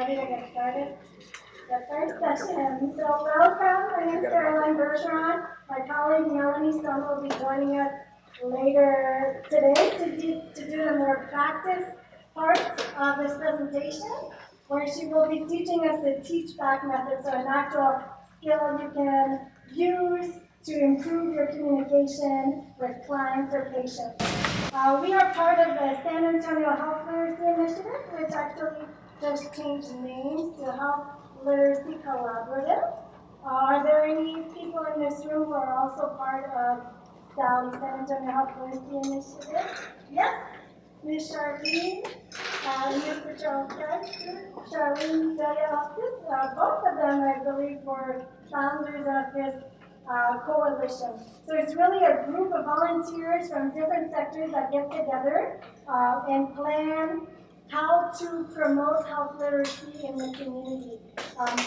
Ready to get started? The first session. So welcome. My name is Bergeron. My colleague Melanie will be joining us later today to do the more practice part of this presentation, where she will be teaching us the teach back method, so an actual skill you can use to improve your communication with clients or patients. We are part of the San Antonio Health Literacy Initiative, which actually just changed names to Health Literacy Collaborative. Are there any people in this room who are also part of San Antonio Health Literacy Initiative? Yes? Ms. Charlene, Mr. Charles Charlene Delia, both of them, I believe, were founders of this coalition. So it's really a group of volunteers from different sectors that get together and plan how to promote health literacy in the community.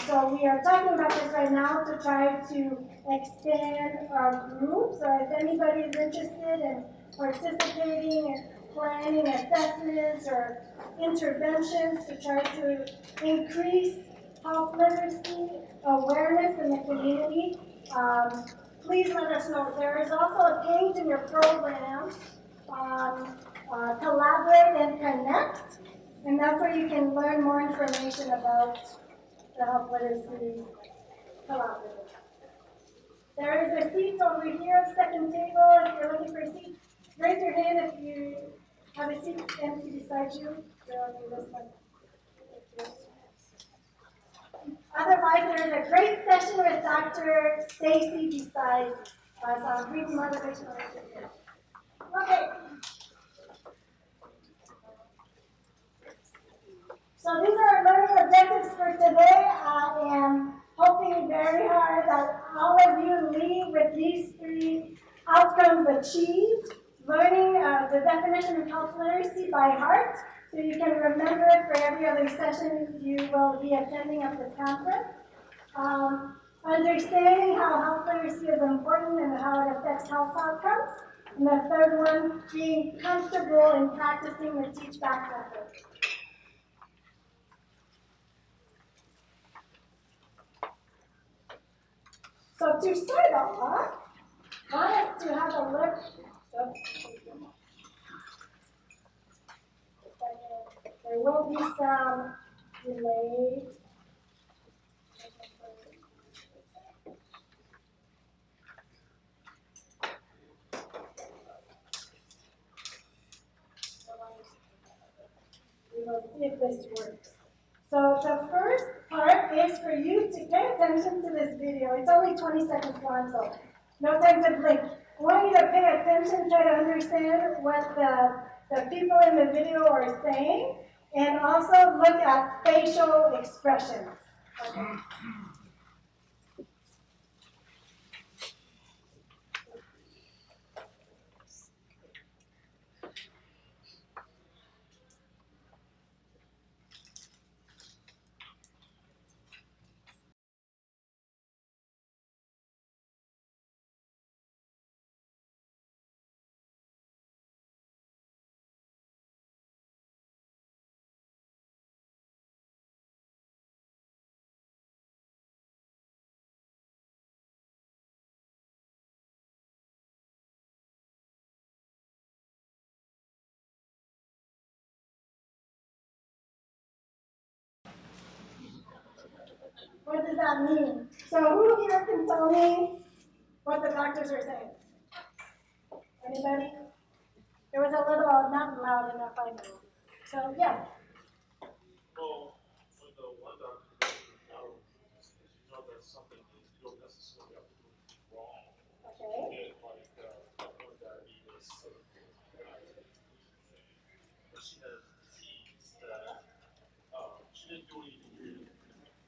So we are talking about this right now to try to expand our group. So if anybody is interested in participating in planning assessments or interventions to try to increase health literacy awareness in the community, please let us know. There is also a page in your program, Collaborate and Connect, and that's where you can learn more information about the health literacy collaborative. There is a seat over here, second table. If you're looking for a seat, raise your hand if you have a seat empty beside you. This one. Otherwise, there's a great session with Dr. Stacy beside us on brief motivational interview. Okay. So these are our learning objectives for today. I am hoping very hard that all of you leave with these three outcomes achieved. Learning the definition of health literacy by heart, so you can remember it for every other session you will be attending at this conference. Understanding how health literacy is important and how it affects health outcomes. And the third one, being comfortable in practicing the teach back method. So to start off, I want us to have a look. There will be some delay. We will see if this works. So the first part is for you to pay attention to this video. It's only 20 seconds long, so no time to blink. I want you to pay attention, try to understand what the people in the video are saying, and also look at facial expressions. Okay. What does that mean? So who here can tell me what the doctors are saying? Anybody? It was a little not loud enough, I know. So, yes. Well, when the one doctor you know that's something that you don't necessarily have to do wrong. Okay. And like diabetes, but she has disease that she didn't do anything.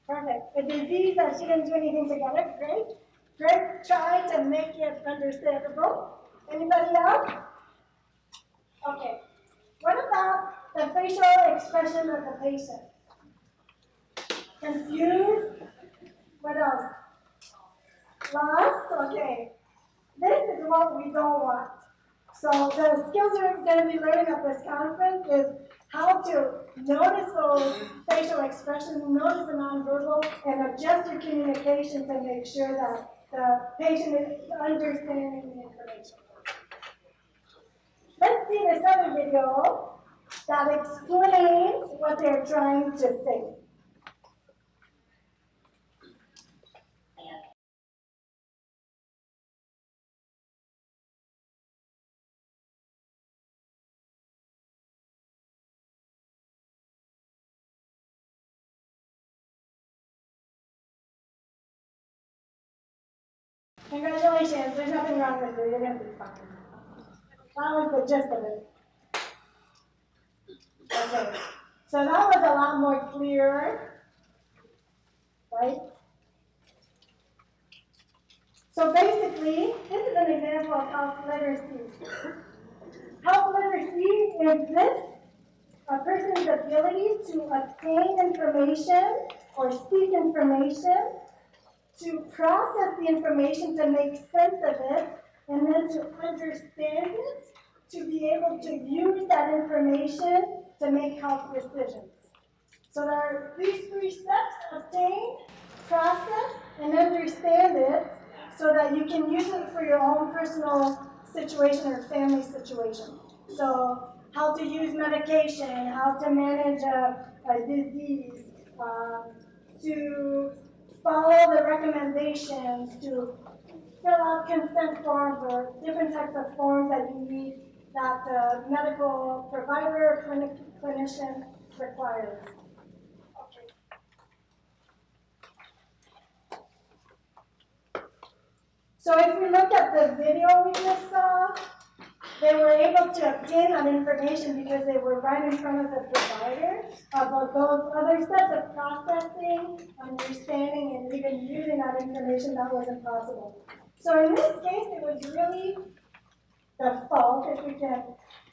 Perfect. A disease that she didn't do anything together. Great. Great. Try to make it understandable. Anybody else? Okay. What about the facial expression of the patient? Confused? What else? Lost? Okay. This is what we don't want. So the skills we're going to be learning at this conference is how to notice those facial expressions, notice the nonverbal, and adjust your communication to make sure that the patient is understanding the information. Let's see this other video that explains what they're trying to say. Congratulations, there's nothing wrong with you, you're going to be fine. That was the gist of it. Okay, so that was a lot more clear, right? So basically, this is an example of health literacy. Health literacy is this, a person's ability to obtain information or seek information, to process the information to make sense of it, and then to understand it, to be able to use that information to make health decisions. So there are these three steps: obtain, process, and understand it, so that you can use it for your own personal situation or family situation. So how to use medication, how to manage a disease, to follow the recommendations, to fill out consent forms or different types of forms that you need that the medical provider or clinician requires. So if we look at the video we just saw, they were able to obtain that information because they were right in front of the provider. But those other steps of processing, understanding, and even using that information, that wasn't possible. So in this case, it was really the fault, if we can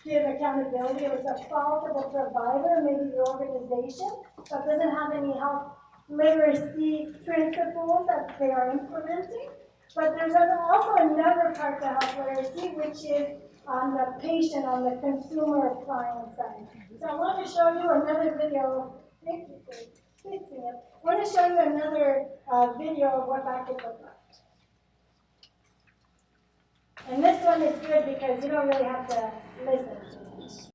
give accountability, it was the fault of the provider, maybe the organization, that doesn't have any health literacy principles that they are implementing. But there's also another part to health literacy, which is on the patient, on the consumer appliance side. So I want to show you another video. Thank you for fixing it. I want to show you another video of what that could look like. And this one is good because you don't really have to listen to it.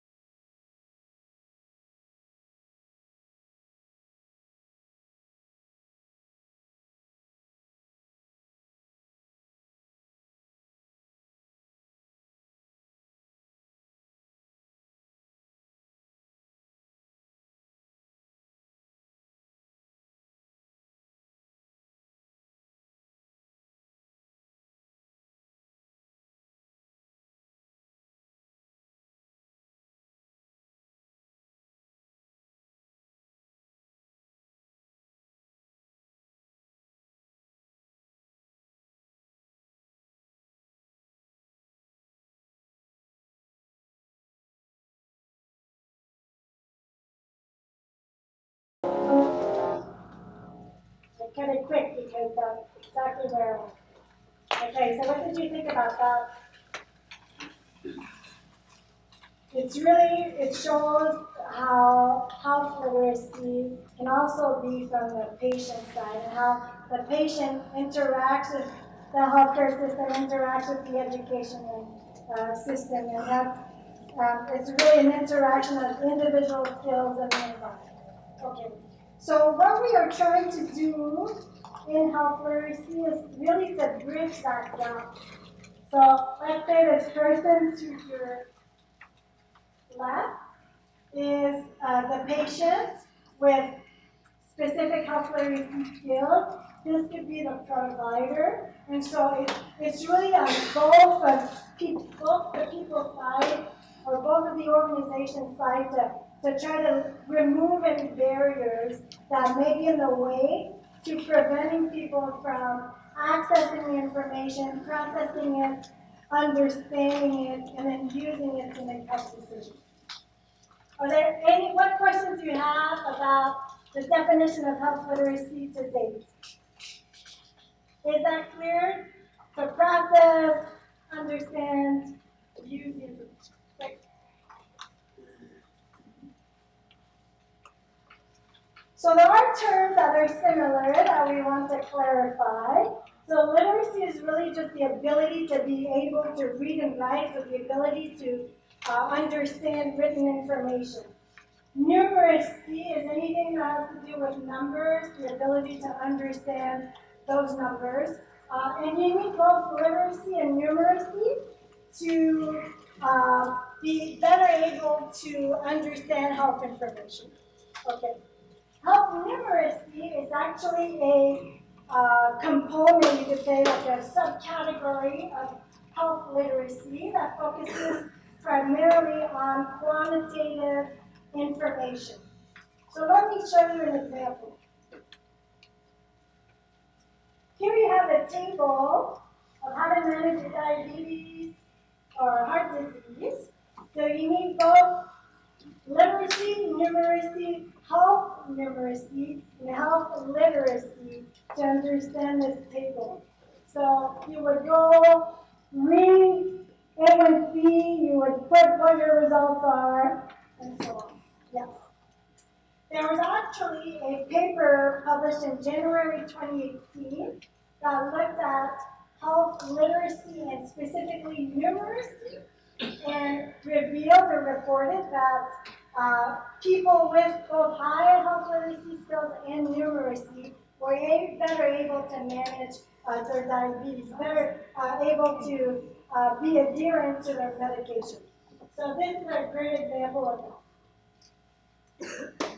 I cut it quick because that's exactly where I went. Okay, so what did you think about that? It shows how health literacy can also be from the patient side and how the patient interacts with the healthcare system, interacts with the education system, and that it's really an interaction of individual skills and the environment. Okay, so what we are trying to do in health literacy is really to bridge that gap. So let's say this person to your left is the patient with specific health literacy skills. This could be the provider, and so it's really on both the people side or both of the organization side to try to remove any barriers that may be in the way to preventing people from accessing the information, processing it, understanding it, and then using it to make health decisions. What questions do you have about the definition of health literacy to date? Is that clear? To process, understand, use the information. Great. So there are terms that are similar that we want to clarify. So literacy is really just the ability to be able to read and write, so the ability to understand written information. Numeracy is anything that has to do with numbers, the ability to understand those numbers. And you need both literacy and numeracy to be better able to understand health information. Okay. Health numeracy is actually a component, you could say, like a subcategory of health literacy that focuses primarily on quantitative information. So let me show you an example. Here you have a table of how to manage diabetes or heart disease. So you need both literacy, numeracy, health numeracy, and health literacy to understand this table. So you would go read A1C, you would put what your results are, and so on. Yes. There was actually a paper published in January 2018 that looked at health literacy and specifically numeracy, and revealed or reported that people with both high health literacy skills and numeracy were better able to manage their diabetes, better able to be adherent to their medication. So this is a great example of that.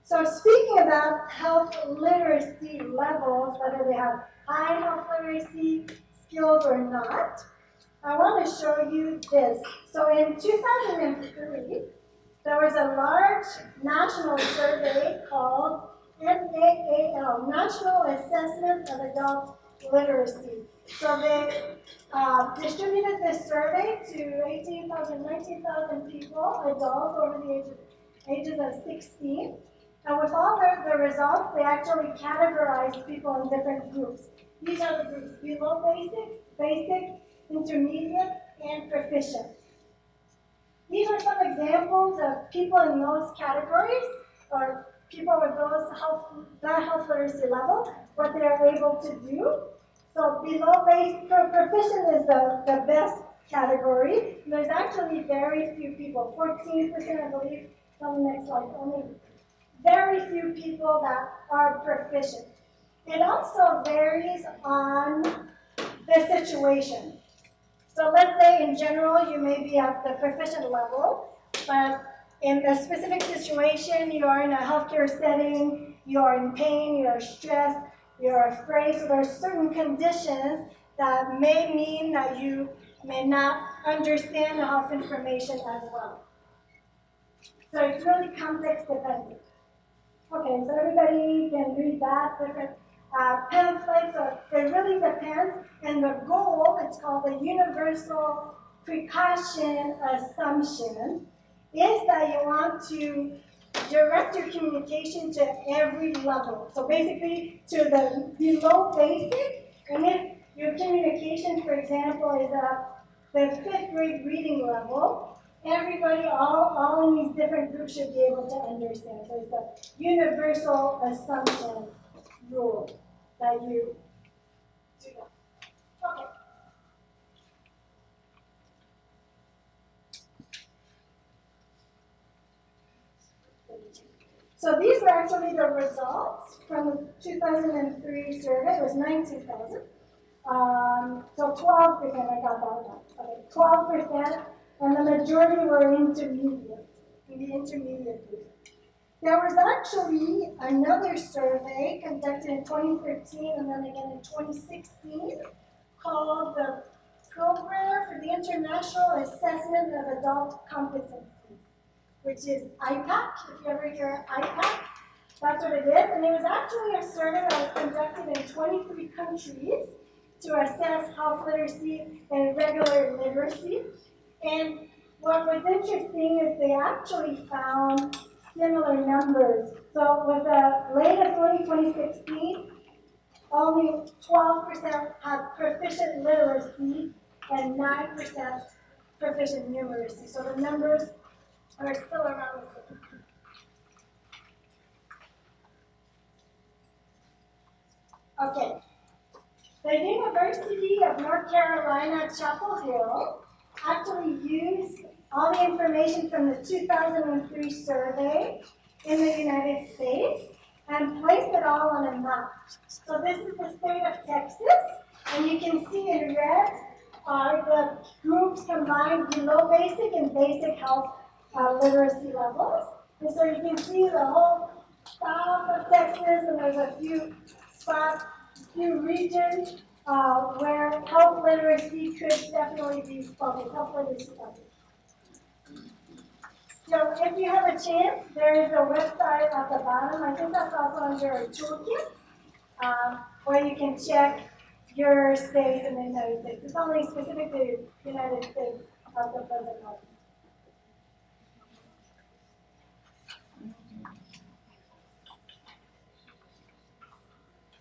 So speaking about health literacy levels, whether they have high health literacy skills or not, I want to show you this. So in 2003, there was a large national survey called NAAL, National Assessment of Adult Literacy. So they distributed this survey to 18,000, 19,000 people, adults over the ages of 16. And with all the results, they actually categorized people in different groups. These are the groups: below basic, basic, intermediate, and proficient. These are some examples of people in those categories, or people with that health literacy level, what they are able to do. So below basic, proficient is the best category. There's actually very few people, 14% I believe, on the next slide, only very few people that are proficient. It also varies on the situation. So let's say in general you may be at the proficient level, but in the specific situation you are in a healthcare setting, you are in pain, you are stressed, you're afraid, so there are certain conditions that may mean that you may not understand the health information as well. So it's really context dependent. Okay, so everybody can read that, different pamphlets, so it really depends. And the goal, it's called the universal precaution assumption, is that you want to direct your communication to every level. So basically to the below basic, and if your communication, for example, is at the 5th grade reading level, everybody, all in these different groups should be able to understand. So it's a universal assumption rule that you do that. Okay. So these were actually the results from the 2003 survey. It was 19,000. So 12%, I got that one. Okay, 12%. And the majority were intermediate, in the intermediate group. There was actually another survey conducted in 2013 and then again in 2016 called the Program for the International Assessment of Adult Competencies, which is IPAC. If you ever hear IPAC, that's what it is. And it was actually a survey that was conducted in 23 countries to assess health literacy and regular literacy. And what was interesting is they actually found similar numbers. So with the latest one in 2016, only 12% had proficient literacy and 9% proficient numeracy. So the numbers are still around the same. University of North Carolina, Chapel Hill actually used all the information from the 2003 survey in the United States and placed it all on a map. So this is the state of Texas, and you can see in red are the groups combined below basic and basic health literacy levels. And so you can see the whole south of Texas, and there's a few spots, few regions where health literacy could definitely be focused, health literacy focused. So if you have a chance, there is a website at the bottom. I think that's also under a toolkit, where you can check your state in the United States. It's only specific to the United States of the present moment.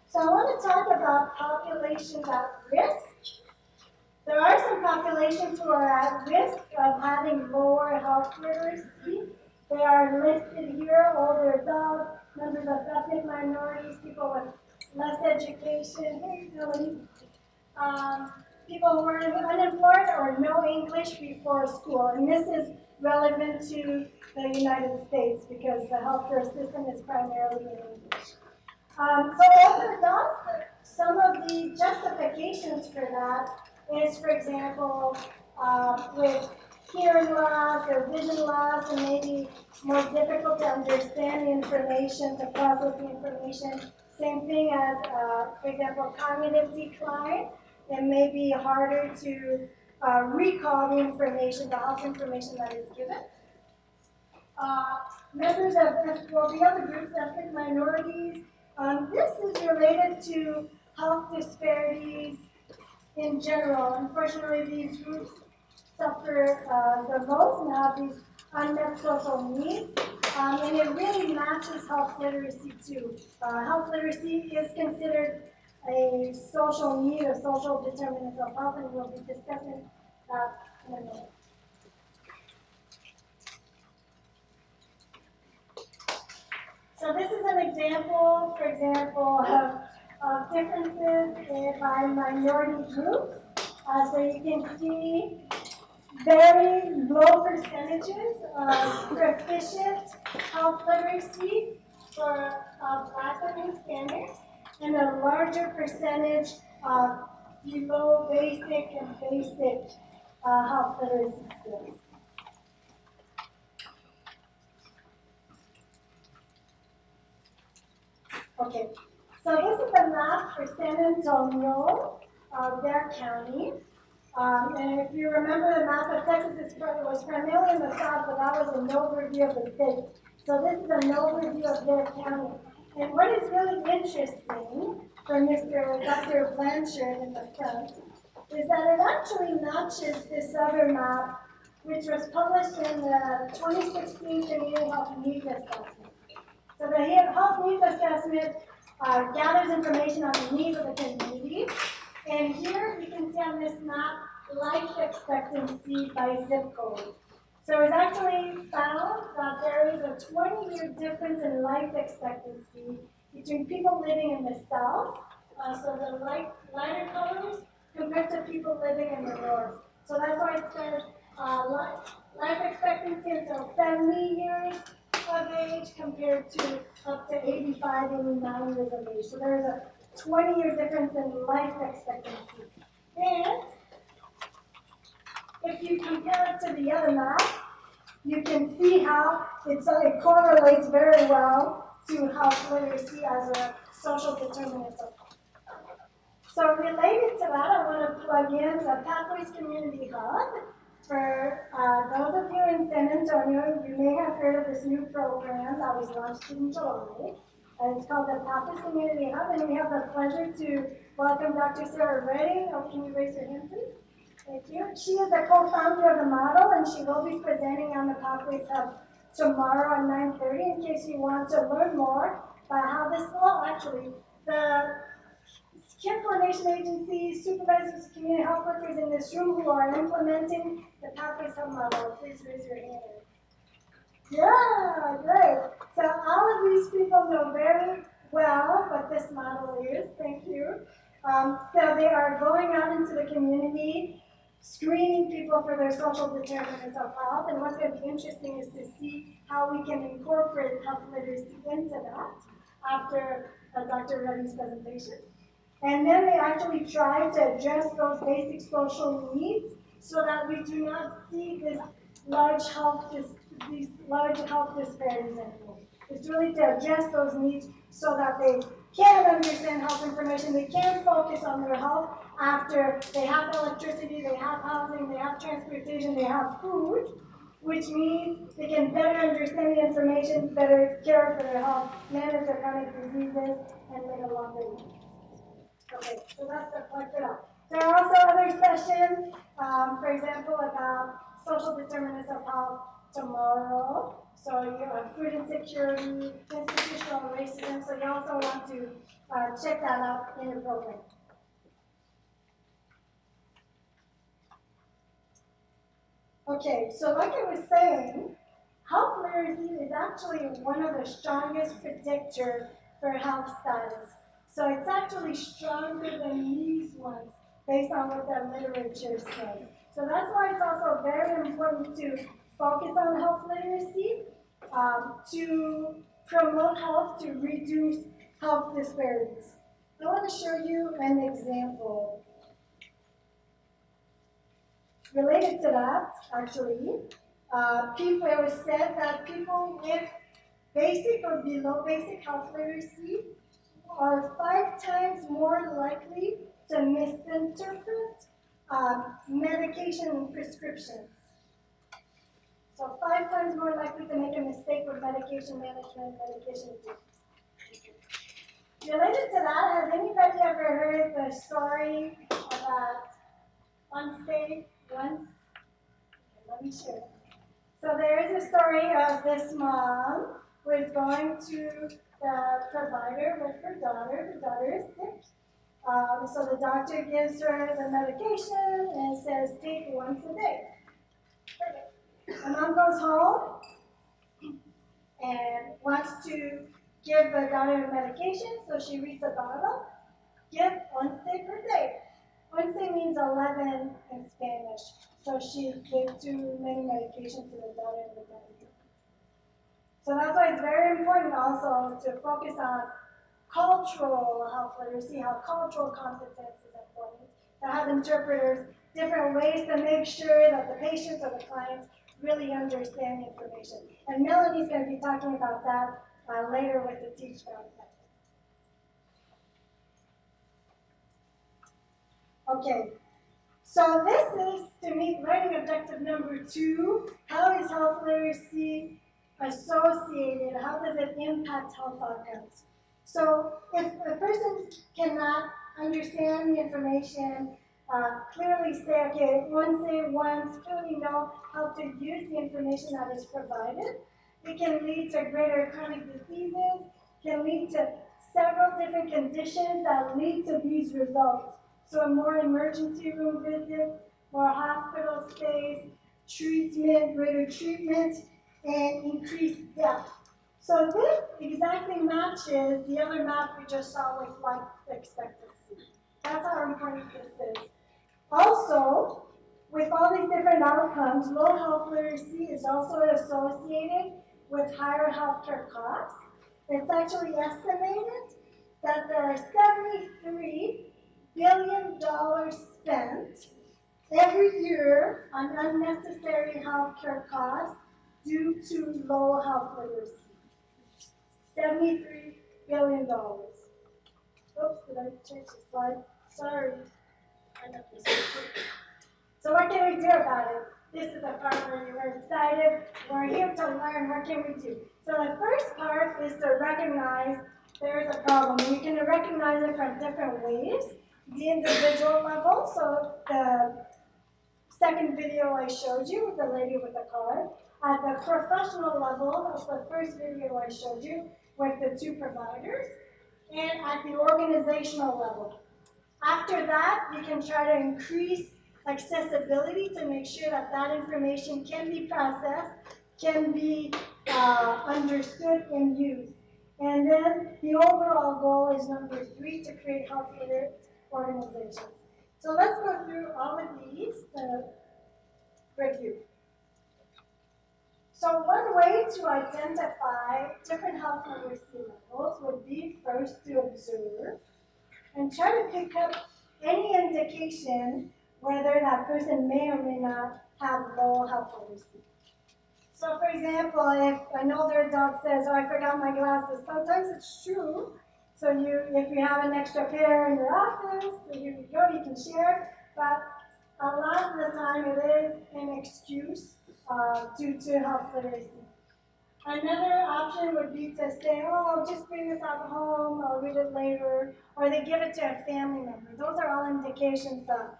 So I want to talk about populations at risk. There are some populations who are at risk of having lower health literacy. They are listed here: older adults, members of ethnic minorities, people with less education, people who are unemployed or no English before school. And this is relevant to the United States because the healthcare system is primarily in English. So older adults, some of the justifications for that is, for example, with hearing loss or vision loss, and maybe more difficult to understand the information, to process the information. Same thing as, for example, cognitive decline. It may be harder to recall the information, the health information that is given. Members of the other groups, ethnic minorities, this is related to health disparities in general. Unfortunately, these groups suffer the most and have these unmet social needs, and it really matches health literacy too. Health literacy is considered a social need, a social determinant of health, and we'll be discussing that in a minute. So this is an example, for example, of differences by minority groups. So you can see very low percentages of proficient health literacy for Black and Hispanics, and a larger percentage of below basic and basic health literacy skills. Okay, so this is a map for San Antonio, their county. And if you remember the map of Texas, it was primarily in the south, but that was an overview of the state. So this is an overview of their county. And what is really interesting for Dr. Blanchard in the front is that it actually matches this other map, which was published in the 2016 Community Health Needs Assessment. So the Health Needs Assessment gathers information on the needs of the community. And here you can see on this map life expectancy by zip code. So it's actually found that there is a 20-year difference in life expectancy between people living in the south, so the lighter colors, compared to people living in the north. So that's why it says life expectancy until 70 years of age compared to up to 85, 89 years of age. So there's a 20-year difference in life expectancy. And if you compare it to the other map, you can see how it correlates very well to health literacy as a social determinant of health. So related to that, I want to plug in the Pathways Community Hub. For those of you in San Antonio, you may have heard of this new program that was launched in July. It's called the Pathways Community Hub, and we have the pleasure to welcome Dr. Sarah Redding. Oh, can you raise your hand, please? Thank you. She is the co-founder of the model, and she will be presenting on the Pathways Hub tomorrow at 9:30 in case you want to learn more about how this will actually, the care coordination agencies, supervisors, community health workers in this room who are implementing the Pathways Hub model, please raise your hand. Yeah, great. So all of these people know very well what this model is. Thank you. So they are going out into the community, screening people for their social determinants of health. And what's going to be interesting is to see how we can incorporate health literacy into that after Dr. Reddy's presentation. And then they actually try to address those basic social needs so that we do not see these large health disparities anymore. It's really to address those needs so that they can understand health information, they can focus on their health after they have electricity, they have housing, they have transportation, they have food, which means they can better understand the information, better care for their health, manage their chronic diseases, and live a longer life. Okay, so that's the point for that. There are also other sessions, for example, about social determinants of health tomorrow. So you have food insecurity, institutional racism, so you also want to check that out in your program. Okay, so like I was saying, health literacy is actually one of the strongest predictors for health status. So it's actually stronger than these ones based on what the literature says. So that's why it's also very important to focus on health literacy, to promote health, to reduce health disparities. I want to show you an example. Related to that, actually, it was said that people with basic or below basic health literacy are 5 times more likely to misinterpret medication and prescriptions. So 5 times more likely to make a mistake with medication management, medication use. Related to that, has anybody ever heard the story about unsafe once? Okay, let me share. So there is a story of this mom who is going to the provider with her daughter. The daughter is sick. So the doctor gives her the medication and says, take once a day. Perfect. The mom goes home and wants to give the daughter medication, so she reads the bottle. Give once a per day. Once a means 11 in Spanish. So she gave too many medications to the daughter and the daughter. So that's why it's very important also to focus on cultural health literacy, how cultural competence is important, to have interpreters, different ways to make sure that the patients or the clients really understand the information. And Melanie's going to be talking about that later with the Teach About method. Okay, so this is to meet learning objective number 2. How is health literacy associated? How does it impact health outcomes? So if a person cannot understand the information, clearly say, okay, once, clearly know how to use the information that is provided, it can lead to greater chronic diseases, can lead to several different conditions that lead to these results. So more emergency room visits, more hospital stays, treatment, greater treatment, and increased death. So this exactly matches the other map we just saw with life expectancy. That's how important this is. Also, with all these different outcomes, low health literacy is also associated with higher healthcare costs. It's actually estimated that there are $73 billion spent every year on unnecessary healthcare costs due to low health literacy. $73 billion. Oops, did I change the slide? Sorry. So what can we do about it? This is the part where you are excited. We're here to learn. What can we do? So the first part is to recognize there is a problem. We can recognize it from different ways. The individual level, so the second video I showed you with the lady with the card. At the professional level, that's the first video I showed you with the 2 providers. And at the organizational level. After that, we can try to increase accessibility to make sure that that information can be processed, can be understood and used. And then the overall goal is number 3, to create health organizations. So let's go through all of these to review. So one way to identify different health literacy levels would be first to observe and try to pick up any indication whether that person may or may not have low health literacy. So for example, if an older adult says, oh, I forgot my glasses, sometimes it's true. So if you have an extra pair in your office, here you go, you can share. But a lot of the time it is an excuse due to health literacy. Another option would be to say, oh, just bring this out home, I'll read it later, or they give it to a family member. Those are all indications that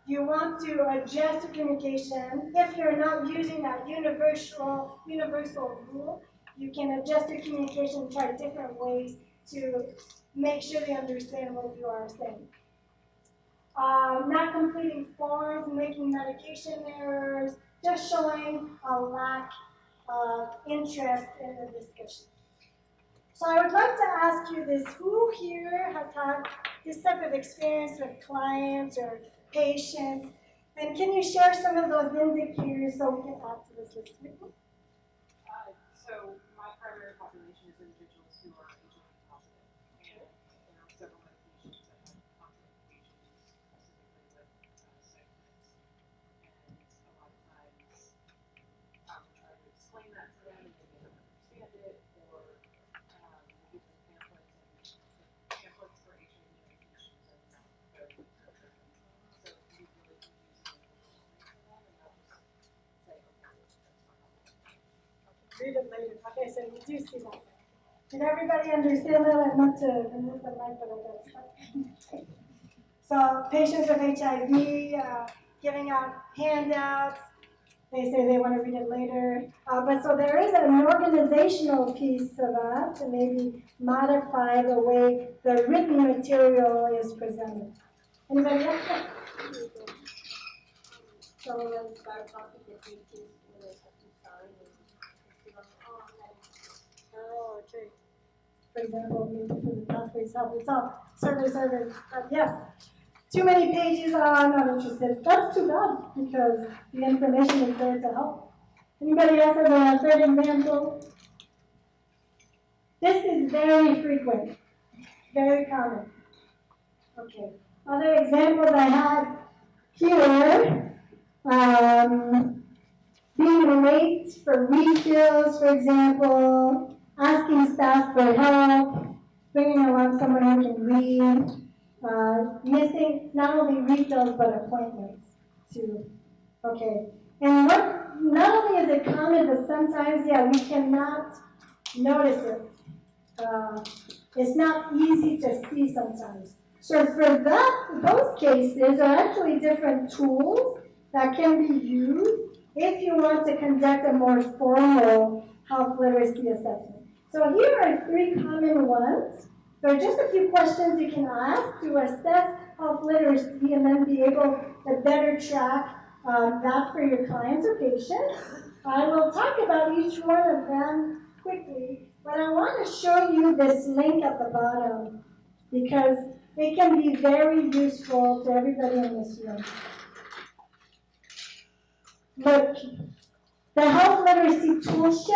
you want to adjust your communication. If you're not using that universal rule, you can adjust your communication, try different ways to make sure they understand what you are saying. Not completing forms, making medication errors, just showing a lack of interest in the discussion. So I would like to ask you this, who here has had this type of experience with clients or patients? And can you share some of those indicators so we can add to this list? So my primary population is individuals who are HIV positive, and there are several medications that have contraindications, specifically with segments. And a lot of times, I will try to explain that to them, and they don't understand it, or we give them pamphlets, and pamphlets for HIV medications are not very good for them. So we really can use it for them, and not just say, okay, that's not helpful. Read it later. Okay, so you do see that. Did everybody understand that? I meant to remove the mic, but I got stuck. So patients with HIV, giving out handouts. They say they want to read it later. But so there is an organizational piece to that to maybe modify the way the written material is presented. Anybody else? So when start talking to patients, when they have to start, Oh, okay. For example, maybe for the pathways help. It's all survey. Yes. Too many pages, I'm not interested. That's too bad because the information is there to help. Anybody else have a third example? This is very frequent, very common. Okay. Other examples I had here, being late for refills, for example, asking staff for help, bringing along someone who can read, missing not only refills but appointments too. Okay. And what not only is it common, but sometimes, we cannot notice it. It's not easy to see sometimes. So for those cases are actually different tools that can be used if you want to conduct a more formal health literacy assessment. So here are 3 common ones. There are just a few questions you can ask to assess health literacy and then be able to better track that for your clients or patients. I will talk about each one of them quickly, but I want to show you this link at the bottom because it can be very useful to everybody in this room. Look, the health literacy toolshed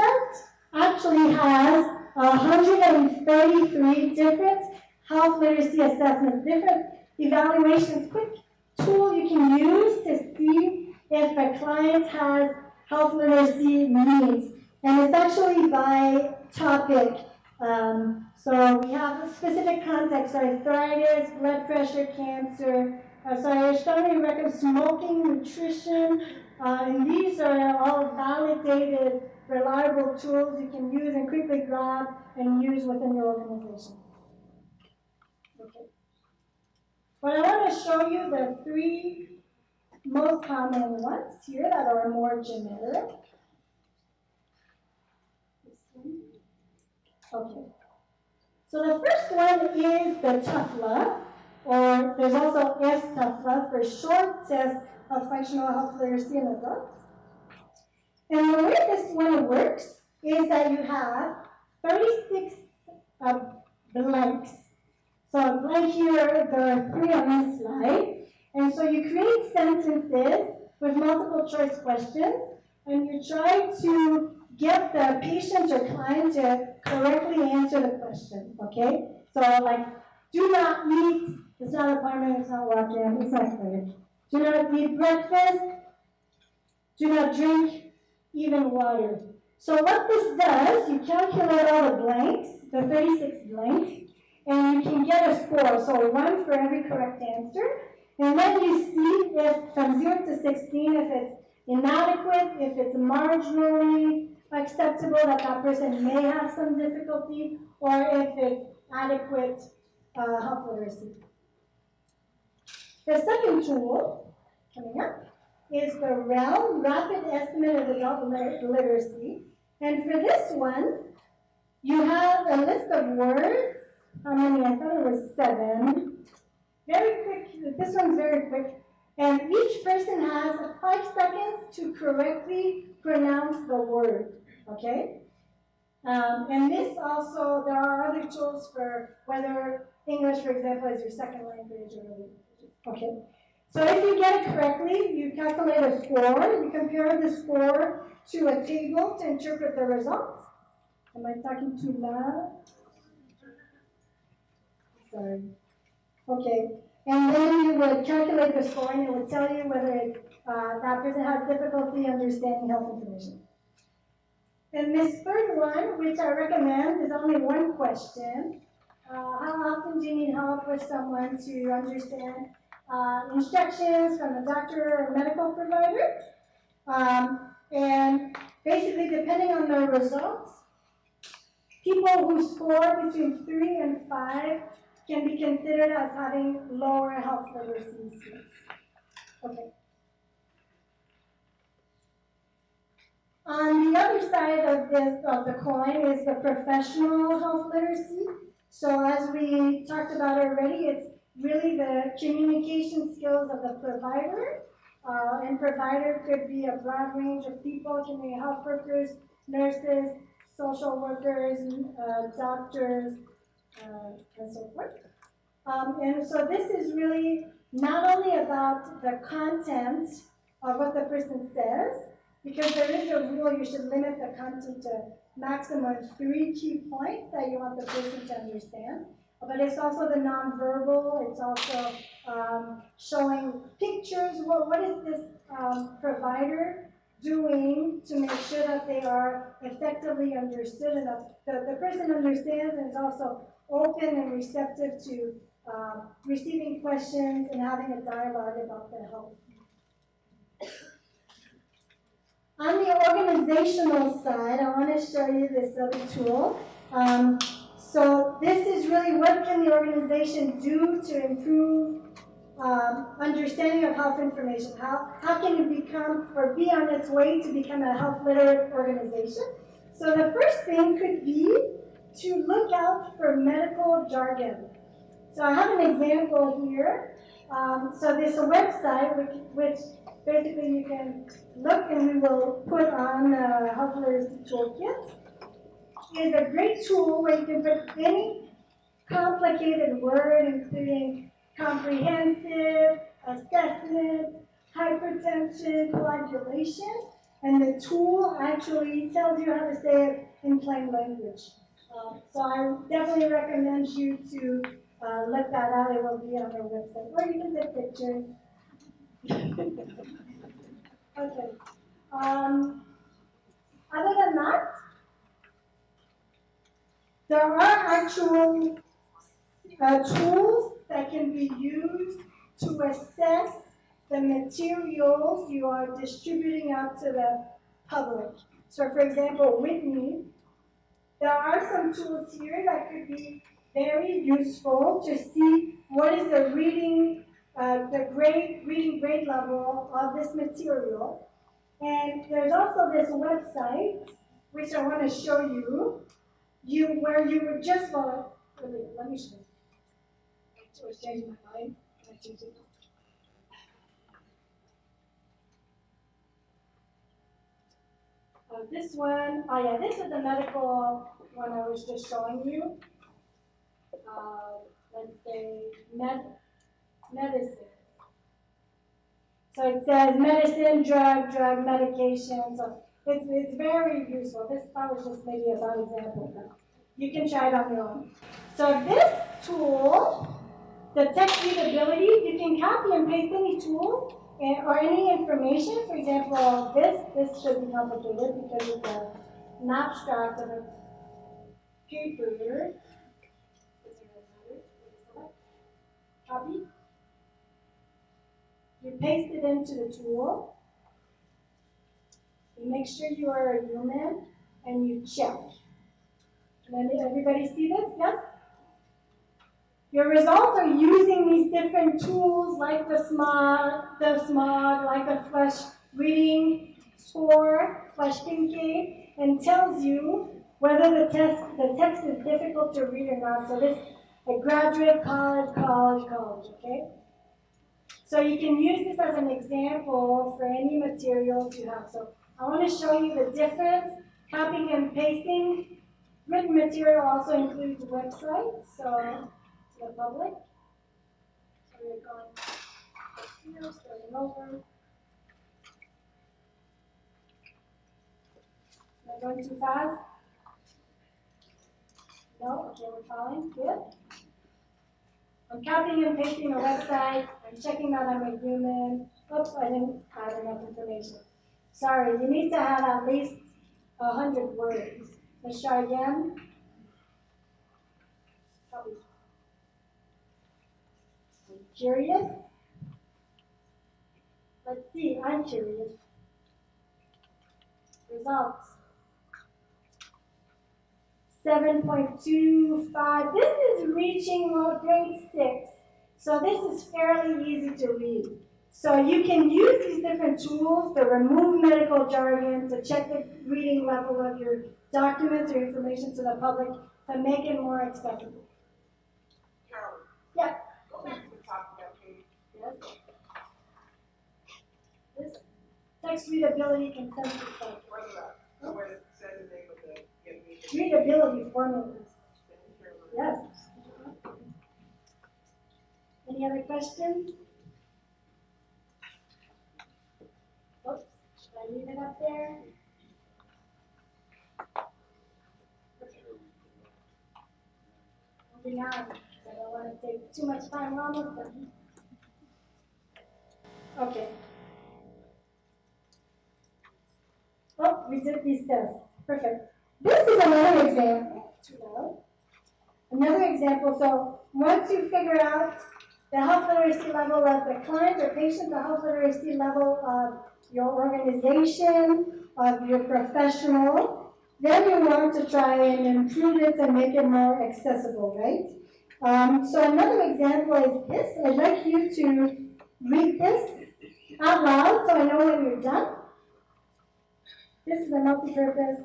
actually has 133 different health literacy assessments, different evaluations, quick tool you can use to see if a client has health literacy needs. And it's actually by topic. So we have a specific context, arthritis, blood pressure, cancer. So I strongly recommend smoking, nutrition, and these are all validated, reliable tools you can use and quickly grab and use within your organization. Okay. But I want to show you the 3 most common ones here that are more generic. Okay. So the first one is the TUFLA, or there's also STUFLA for short test of functional health literacy in adults. And the way this one works is that you have 36 blanks. So blank here, there are 3 on this slide. And so you create sentences with multiple choice questions, and you try to get the patient or client to correctly answer the question, okay? So like, do not eat, it's not an appointment, it's not walk-in, it's not clinic. Do not eat breakfast, do not drink even water. So what this does, you calculate all the blanks, the 36 blanks, and you can get a score, so 1 for every correct answer. And then you see if from 0 to 16, if it's inadequate, if it's marginally acceptable, that that person may have some difficulty, or if it's adequate health literacy. The second tool, coming up, is the REAL, Rapid Estimate of Adult Literacy. And for this one, you have a list of words. How many? I thought it was 7. Very quick, this one's very quick. And each person has 5 seconds to correctly pronounce the word, okay? And this also, there are other tools for whether English, for example, is your second language or, okay? So if you get it correctly, you calculate a score. You compare the score to a table to interpret the results. Am I talking too loud? Sorry. Okay. And then you would calculate the score, and it would tell you whether it's, that person has difficulty understanding health information. And this third one, which I recommend, is only 1 question. How often do you need help with someone to understand instructions from a doctor or medical provider? And basically, depending on the results, people who score between 3 and 5 can be considered as having lower health literacy skills. Okay. On the other side of the coin is the professional health literacy. So as we talked about already, it's really the communication skills of the provider. And provider could be a broad range of people, can be health workers, nurses, social workers, doctors, and so forth. And so this is really not only about the content of what the person says, because there is a rule you should limit the content to maximum 3 key points that you want the person to understand. But it's also the nonverbal, it's also showing pictures. What is this provider doing to make sure that they are effectively understood and that the person understands and is also open and receptive to receiving questions and having a dialogue about their health. On the organizational side, I want to show you this other tool. So this is really what can the organization do to improve understanding of health information. How can it become or be on its way to become a health literate organization? So the first thing could be to look out for medical jargon. So I have an example here. So there's a website which basically you can look, and we will put on the Health Literacy Toolkit. It's a great tool where you can put any complicated word, including comprehensive, assessment, hypertension, coagulation, and the tool actually tells you how to say it in plain language. So I definitely recommend you to look that out. It will be on our website, or you can take pictures. Okay. Other than that, there are actual tools that can be used to assess the materials you are distributing out to the public. So for example, Whitney, there are some tools here that could be very useful to see what is the reading grade level of this material. And there's also this website, which I want to show you, where you would just, let me show you. I was changing my mind. This one, this is the medical one I was just showing you. let's say, medicine. So it says medicine, drug, medication. So it's very useful. This was just maybe a bad example, but you can try it on your own. So this tool, the text readability, you can copy and paste any tool or any information. For example, this should be complicated because it's an abstract of a paper. Copy. You paste it into the tool. You make sure you are a human, and you check. Can everybody see this? Yes? Your results are using these different tools like the SMOG, like the flash reading score, flash thinking, and tells you whether the text is difficult to read or not. So this a graduate, college, okay? So you can use this as an example for any materials you have. So I want to show you the difference. Copying and pasting. Written material also includes websites, so to the public. So we're going here, starting over. Am I going too fast? No? Okay, we're fine. Good. I'm copying and pasting a website. I'm checking that I'm a human. Oops, I didn't add enough information. Sorry, you need to have at least 100 words. Let's try again. Copy. I'm curious. Let's see, I'm curious. Results. 7.25. This is reaching grade 6. So this is fairly easy to read. So you can use these different tools to remove medical jargon, to check the reading level of your documents or information to the public, to make it more accessible. Carol, Yes? go back to the top of that page. Yes. This text readability consensus stuff. Further up, where it says the name of the Readability formulas. Yes. Any other questions? Oops, should I leave it up there? Moving on, because I don't want to take too much time. We're almost done. Okay. Oh, we did these tests. Perfect. This is another example. Another example. So once you figure out the health literacy level of the client or patient, the health literacy level of your organization, of your professional, then you want to try and improve it and make it more accessible, right? So another example is this. I'd like you to read this out loud so I know when you're done. This is a multi-purpose.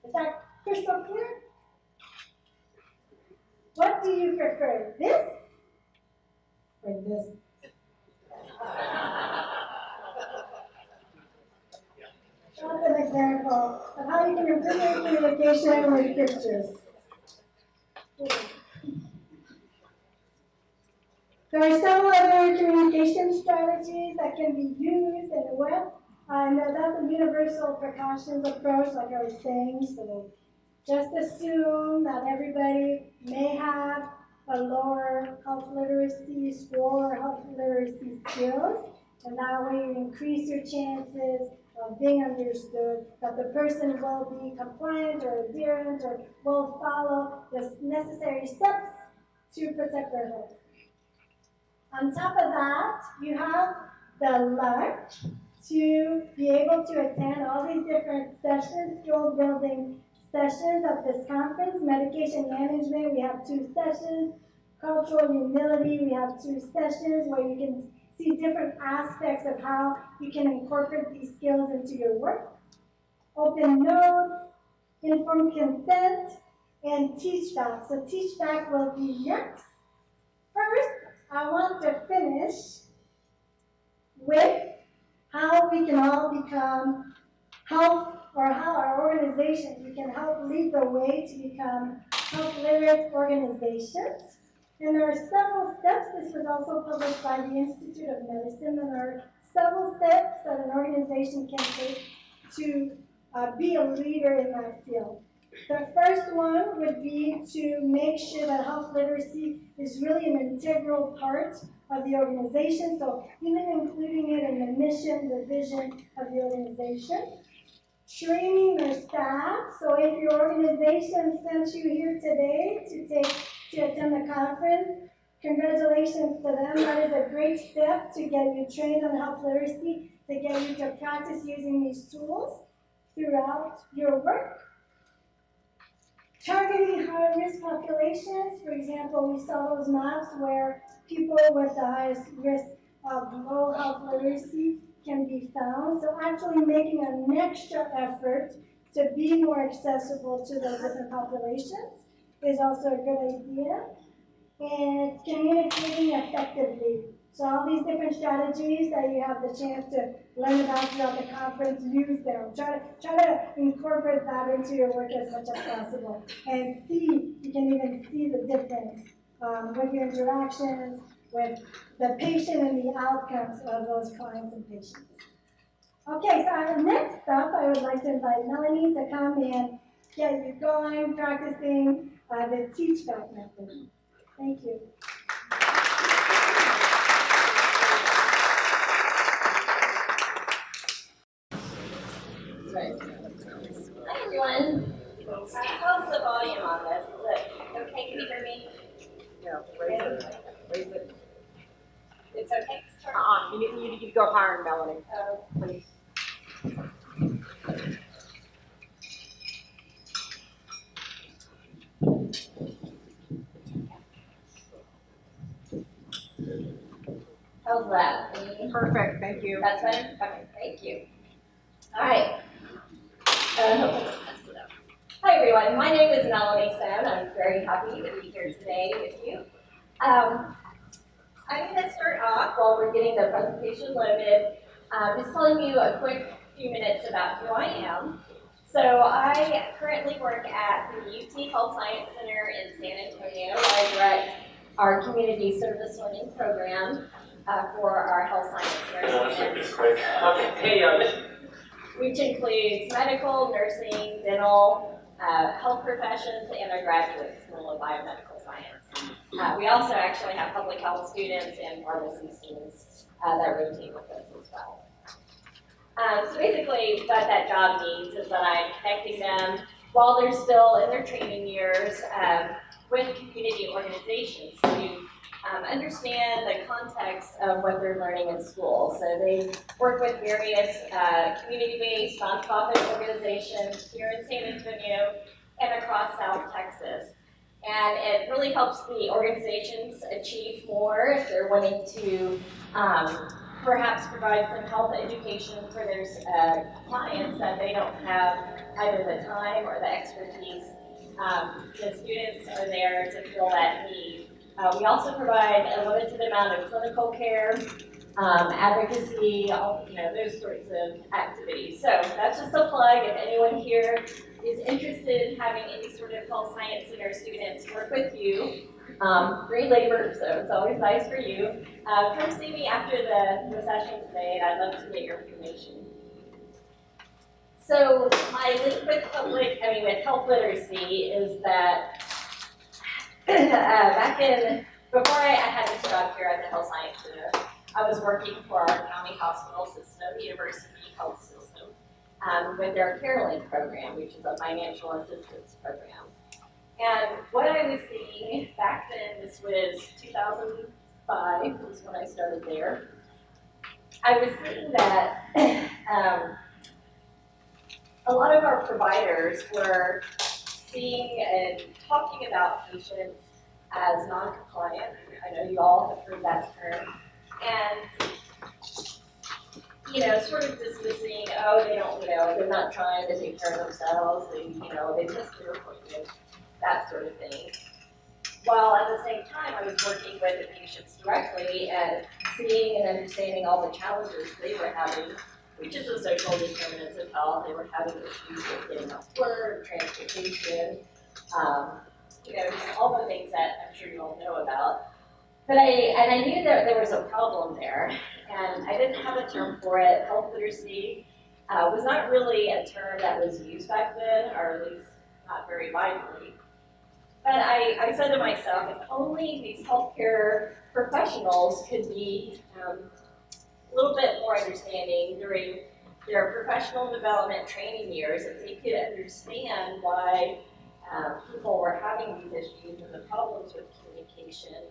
Is that crystal clear? What do you prefer, this or this? That's an example of how you can improve your communication with pictures. There are several other communication strategies that can be used in the web. And that's a universal precautions approach, like I was saying. So just assume that everybody may have a lower health literacy score or health literacy skills. And that way you increase your chances of being understood, that the person will be compliant or adherent or will follow the necessary steps to protect their health. On top of that, you have the luck to be able to attend all these different sessions, skill building sessions of this conference. Medication management, we have 2 sessions. Cultural humility, we have 2 sessions where you can see different aspects of how you can incorporate these skills into your work. Open notes, informed consent, and teach back. So teach back will be next. First, I want to finish with how we can all become health, or how our organizations, we can help lead the way to become health literate organizations. And there are several steps. This was also published by the Institute of Medicine, and there are several steps that an organization can take to be a leader in that field. The first one would be to make sure that health literacy is really an integral part of the organization, so even including it in the mission, the vision of the organization. Training their staff, so if your organization sent you here today to attend the conference, congratulations to them. That is a great step to get you trained on health literacy, to get you to practice using these tools throughout your work. Targeting high-risk populations, for example, we saw those maps where people with the highest risk of low health literacy can be found. So actually making an extra effort to be more accessible to those different populations is also a good idea. And communicating effectively. So all these different strategies that you have the chance to learn about throughout the conference, use them. Try to incorporate that into your work as much as possible. And you can even see the difference with your interactions, with the patient and the outcomes of those clients and patients. Okay, so next up, I would like to invite Melanie to come and get you going, practicing the teach back method. Thank you. Right. Hi, everyone. How's the volume on this? Is it okay? Can you hear me? Yeah, raise it. It's okay? You need to go higher, Melanie. Please. How's that? Perfect, thank you. That's better? Okay, thank you. All right. Hi, everyone. My name is Melanie San. I'm very happy to be here today with you. I'm going to start off while we're getting the presentation loaded, just telling you a quick few minutes about who I am. So I currently work at the UTHealth Science Center in San Antonio. I direct our community service learning program for our health science nurses, which includes medical, nursing, dental, health professions, and our graduate school of biomedical science. We also actually have public health students and pharmacy students that rotate with us as well. So basically what that job means is that I'm connecting them while they're still in their training years with community organizations to understand the context of what they're learning in school. So they work with various community-based nonprofit organizations here in San Antonio and across South Texas. And it really helps the organizations achieve more if they're wanting to perhaps provide some health education for their clients that they don't have either the time or the expertise. The students are there to fill that need. We also provide a limited amount of clinical care, advocacy, those sorts of activities. So that's just a plug. If anyone here is interested in having any sort of health science center students work with you, free labor, so it's always nice for you. Come see me after the session today, and I'd love to get your information. So my link with health literacy is that before I had this job here at the Health Science Center, I was working for our county hospital system, University Health System, with their CareLink program, which is a financial assistance program. And what I was seeing back then, this was 2005, was when I started there, I was seeing that a lot of our providers were seeing and talking about patients as non-compliant. I know you all have heard that term. And, sort of dismissing, oh, they don't, they're not trying to take care of themselves, they missed their appointment, that sort of thing. While at the same time, I was working with the patients directly and seeing and understanding all the challenges they were having, which is the social determinants of health. They were having issues with getting off work, transportation, just all the things that I'm sure you all know about. But I knew that there was a problem there, and I didn't have a term for it. Health literacy was not really a term that was used back then, or at least not very widely. But I said to myself, if only these healthcare professionals could be a little bit more understanding during their professional development training years, if they could understand why people were having these issues and the problems with communication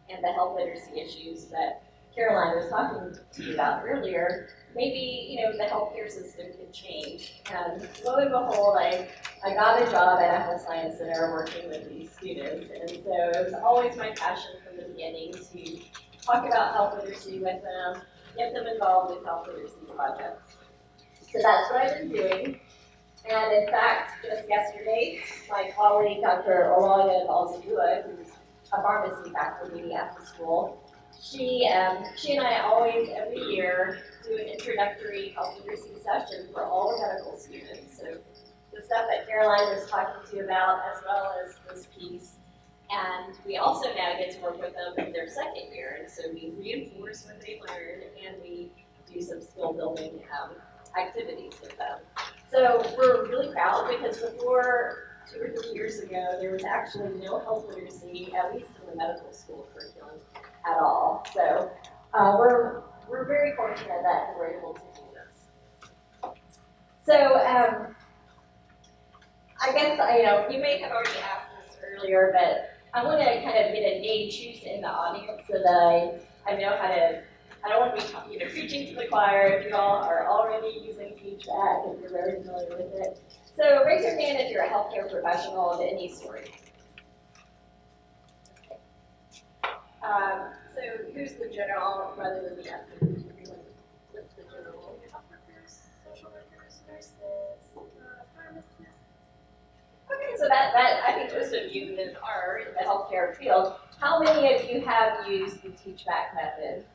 and the health literacy issues that Caroline was talking to you about earlier, maybe, the healthcare system could change. And lo and behold, I got a job at UTHealth Science Center working with these students. And so it was always my passion from the beginning to talk about health literacy with them, get them involved with health literacy projects. So that's what I've been doing. And in fact, just yesterday, my colleague, Dr. Olaga Balzabua, who's a pharmacy faculty at the school, she and I always, every year, do an introductory health literacy session for all the medical students. So the stuff that Caroline was talking to you about, as well as this piece. And we also now get to work with them in their second year. And so we reinforce what they learned, and we do some skill building activities with them. So we're really proud because before 2 or 3 years ago, there was actually no health literacy, at least in the medical school curriculum, at all. So we're very fortunate that we're able to do this. So I guess you may have already asked this earlier, but I want to kind of get a gauge who's in the audience so that I know how to. I don't want to be preaching to the choir if you all are already using feedback and you're very familiar with it. So raise your hand if you're a healthcare professional of any sort. So who's the general rather than the ethnic? What's the general? Health workers, social workers, nurses, pharmacists. Okay, so that I think most of you that are in the healthcare field, how many of you have used the teach back method?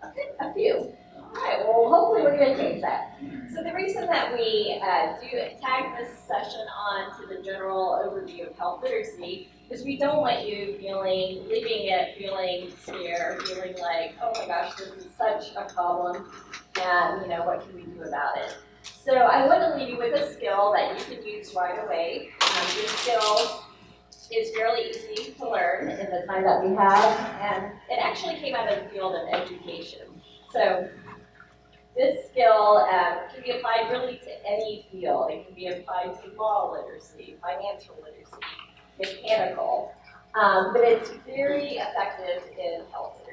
Okay, a few. All right, well, hopefully we're going to change that. So the reason that we tag this session on to the general overview of health literacy is we don't want you leaving it feeling scared, feeling like, oh my gosh, this is such a problem, and what can we do about it? So I want to leave you with a skill that you can use right away. This skill is fairly easy to learn in the time that we have, and it actually came out of the field of education. So this skill can be applied really to any field. It can be applied to law literacy, financial literacy, mechanical, but it's very effective in health literacy.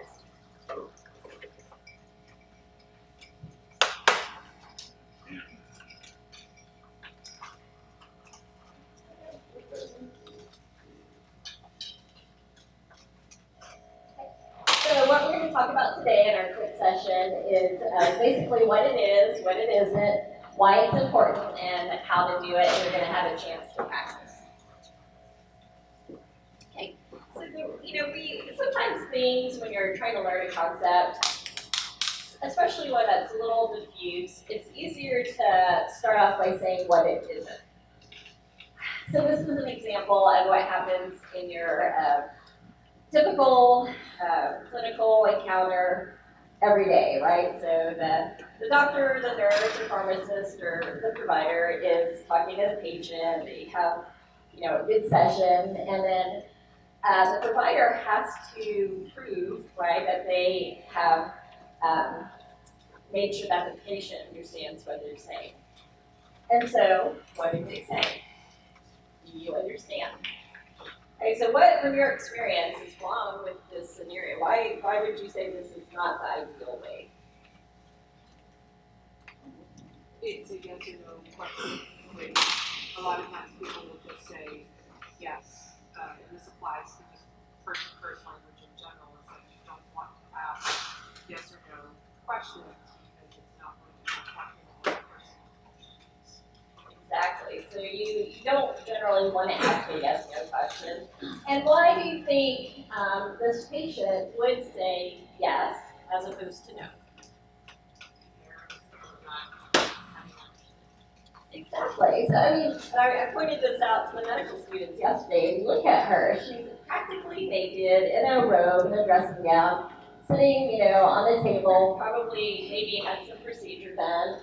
So what we're going to talk about today in our quick session is basically what it is, what it isn't, why it's important, and how to do it, and you're going to have a chance to practice. Okay, so we sometimes things when you're trying to learn a concept, especially one that's a little diffuse, it's easier to start off by saying what it isn't. So this is an example of what happens in your typical clinical encounter every day, right? So the doctor, the nurse, the pharmacist, or the provider is talking to the patient. They have, a good session, and then the provider has to prove, right, that they have made sure that the patient understands what they're saying. And so, what do they say? Do you understand? Okay, so what, from your experience, is wrong with this scenario? Why would you say this is not the ideal way? it's a yes or no question, which a lot of times people will just say yes, and this applies to just first language in general, is that you don't want to ask yes or no questions because it's not going to be reflective of what the person is. Exactly. So you don't generally want to ask a yes/no question. And why do you think this patient would say yes as opposed to no? Exactly. So I mean, I pointed this out to the medical students yesterday. Look at her. She's practically naked in a robe and a dressing gown, sitting, on the table. Probably, maybe had some procedure done.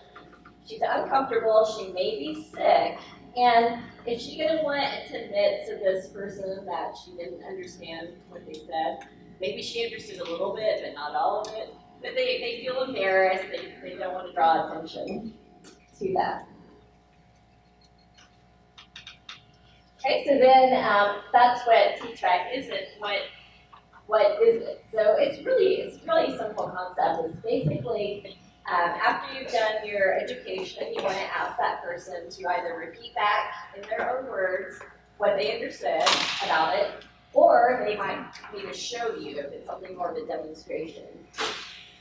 She's uncomfortable. She may be sick. And is she going to want to admit to this person that she didn't understand what they said? Maybe she understood a little bit, but not all of it. But they feel embarrassed. They don't want to draw attention to that. Okay, so then that's what T-track isn't. What is it? So it's really a simple concept. It's basically after you've done your education, you want to ask that person to either repeat back in their own words what they understood about it, or they might need to show you if it's something more of a demonstration.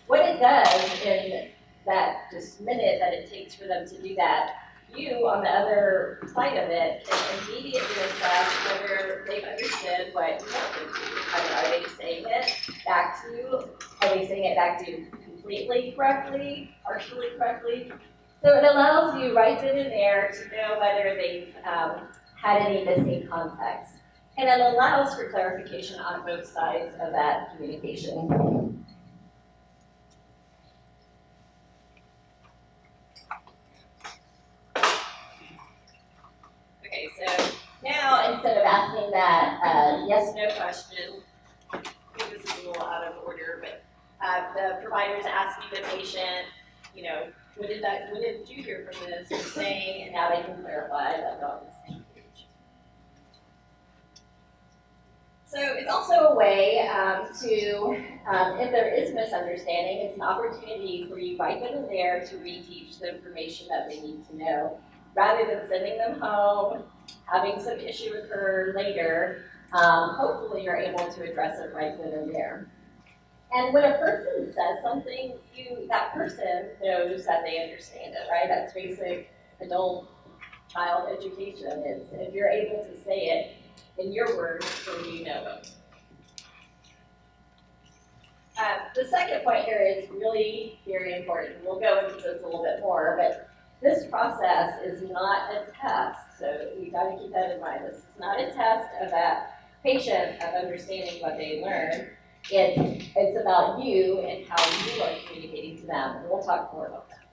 What it does in that just minute that it takes for them to do that, you, on the other side of it, can immediately assess whether they've understood what you want them to. Are they saying it back to you? Are they saying it back to you completely correctly, partially correctly? So it allows you right then and there to know whether they've had any missing context. And it allows for clarification on both sides of that communication. Okay, so now instead of asking that yes/no question, I think this is a little out of order, but the provider's asking the patient, when did you hear from this? Or saying, and now they can clarify that they're on the same page. So it's also a way to, if there is misunderstanding, it's an opportunity for you right then and there to reteach the information that they need to know. Rather than sending them home, having some issue occur later, hopefully you're able to address it right then and there. And when a person says something, that person knows that they understand it, right? That's basic adult child education. Is if you're able to say it in your words, then you know it. The second point here is really very important. We'll go into this a little bit more, but this process is not a test, so you got to keep that in mind. This is not a test of that patient of understanding what they learned. It's about you and how you are communicating to them, and we'll talk more about that.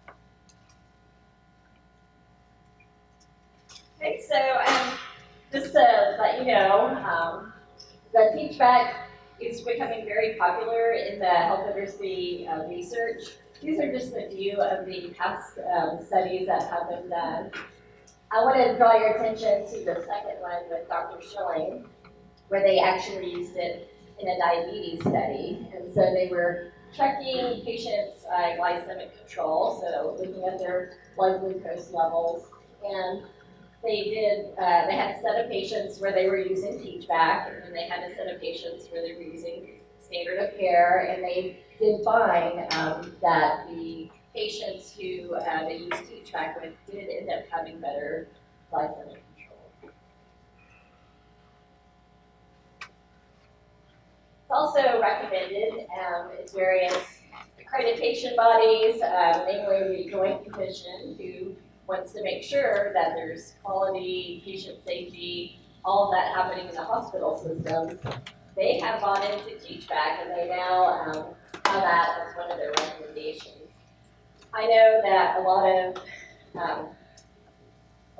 Okay, so just to let you know, the T-track is becoming very popular in the health literacy research. These are just a few of the past studies that have been done. I want to draw your attention to the second one with Dr. Schilling, where they actually used it in a diabetes study. And so they were checking patients' glycemic control, so looking at their blood glucose levels. And they had a set of patients where they were using Teachback, and then they had a set of patients where they were using standard of care, and they did find that the patients who they used Teachback with did end up having better glycemic control. It's also recommended in various accreditation bodies, namely the Joint Commission, who wants to make sure that there's quality, patient safety, all of that happening in the hospital systems. They have bought into Teachback, and they now have that as one of their recommendations. I know that a lot of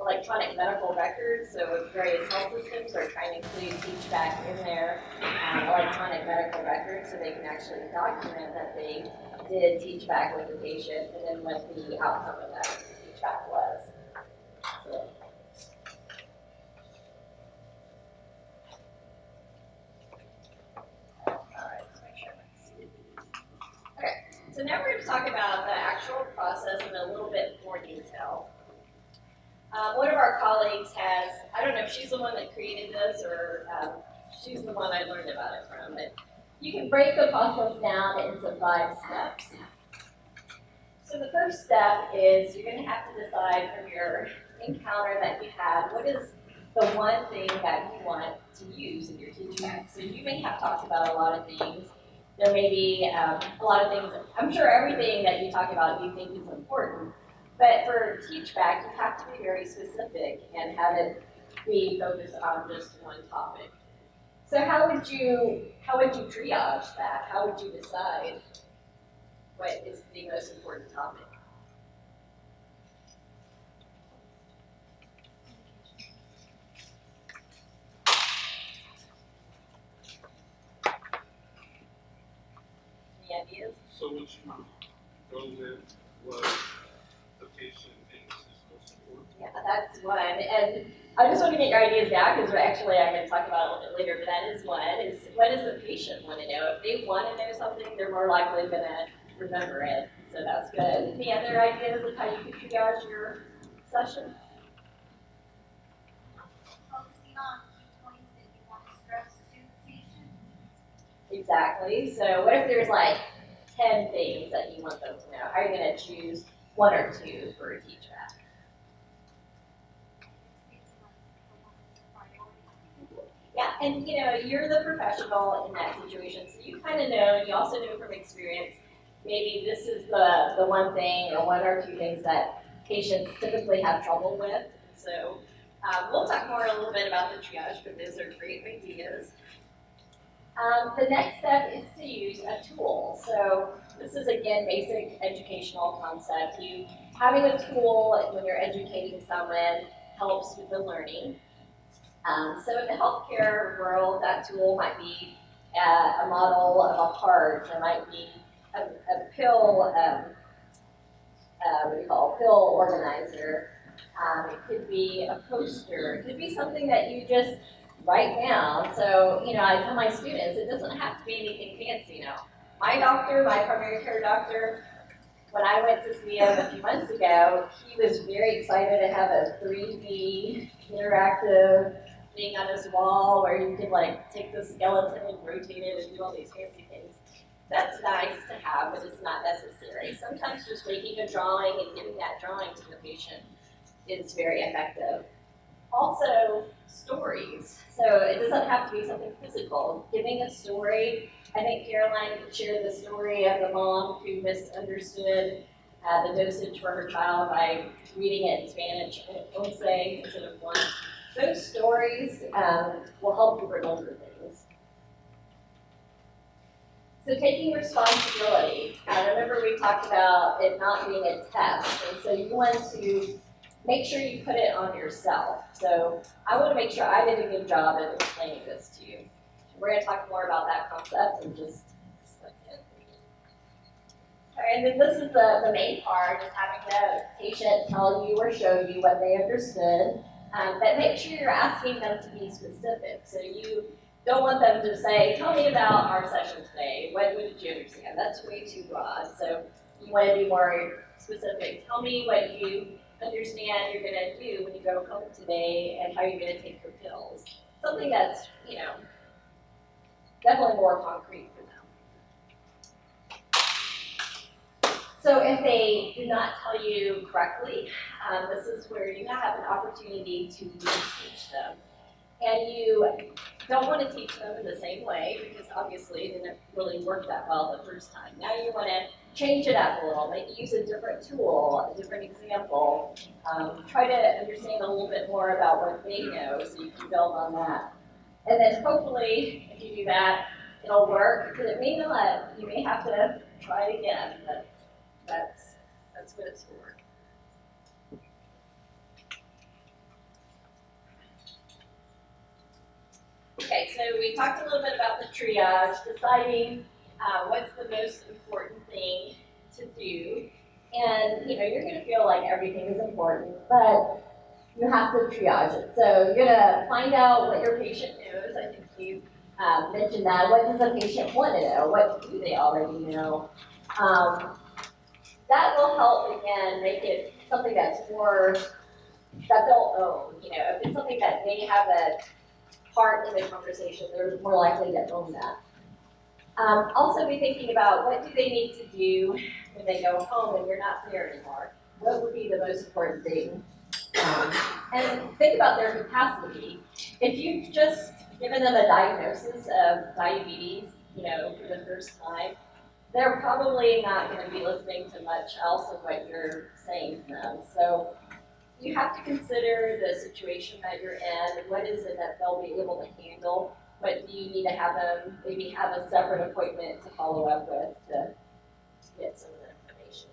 electronic medical records, so various health systems are trying to include Teachback in their electronic medical records so they can actually document that they did Teachback with the patient and then what the outcome of that Teachback was. So. So now we're going to talk about the actual process in a little bit more detail. One of our colleagues has, I don't know if she's the one that created this or she's the one I learned about it from, but you can break the process down into 5 steps. So the first step is you're going to have to decide from your encounter that you had, what is the one thing that you want to use in your teaching act. So you may have talked about a lot of things. There may be a lot of things, I'm sure everything that you talk about you think is important, but for teach back, you have to be very specific and have it be focused on just one topic. So how would you triage that? How would you decide what is the most important topic? Any ideas? So what you go with what the patient thinks is most important. Yeah, that's one. And I just want to get your ideas down because I'm going to talk about it a little bit later, but that is one. Is what does the patient want to know? If they want to know something, they're more likely going to remember it. So that's good. Any other ideas of how you could triage your session? Focusing on key points that you want to stress to the patient. Exactly. So what if there's like 10 things that you want them to know? How are you going to choose 1 or 2 for a teach back? Yeah, and you're the professional in that situation, so you kind of know, you also know from experience, maybe this is the one thing or 1 or 2 things that patients typically have trouble with. So we'll talk more a little bit about the triage, but those are great ideas. The next step is to use a tool. So this is, again, basic educational concept. Having a tool when you're educating someone helps with the learning. So in the healthcare world, that tool might be a model of a heart. It might be a pill, pill organizer. It could be a poster. It could be something that you just write down. So, I tell my students, it doesn't have to be anything fancy. My doctor, my primary care doctor, when I went to see him a few months ago, he was very excited to have a 3D interactive thing on his wall where you could take the skeleton and rotate it and do all these fancy things. That's nice to have, but it's not necessary. Sometimes just making a drawing and giving that drawing to the patient is very effective. Also, stories. So it doesn't have to be something physical. Giving a story, I think Caroline shared the story of the mom who misunderstood the dosage for her child by reading it in Spanish, once instead of once. Those stories will help you remember things. So taking responsibility. Remember we talked about it not being a test, and so you want to make sure you put it on yourself. So I want to make sure I did a good job of explaining this to you. We're going to talk more about that concept in just a second. All right, and then this is the main part, is having the patient tell you or show you what they understood. But make sure you're asking them to be specific. So you don't want them to say, tell me about our session today. What did you understand? That's way too broad. So you want to be more specific. Tell me what you understand you're going to do when you go home today and how you're going to take your pills. Something that's, definitely more concrete for them. So if they do not tell you correctly, this is where you have an opportunity to teach them. And you don't want to teach them in the same way because obviously it didn't really work that well the first time. Now you want to change it up a little bit, use a different tool, a different example. Try to understand a little bit more about what they know so you can build on that. And then hopefully, if you do that, it'll work. Because it may not, you may have to try it again, but that's what it's for. Okay, so we talked a little bit about the triage, deciding what's the most important thing to do. And you're going to feel like everything is important, but you have to triage it. So you're going to find out what your patient knows. I think you mentioned that. What does the patient want to know? What do they already know? That will help, again, make it something that's more that they'll own. You know, if it's something that they have a part in the conversation, they're more likely to own that. Also be thinking about what do they need to do when they go home and you're not there anymore. What would be the most important thing? And think about their capacity. If you've just given them a diagnosis of diabetes, you know, for the first time, they're probably not going to be listening to much else of what you're saying to them. So you have to consider the situation that you're in. What is it that they'll be able to handle? What do you need to have them maybe have a separate appointment to follow up with to get some of the information?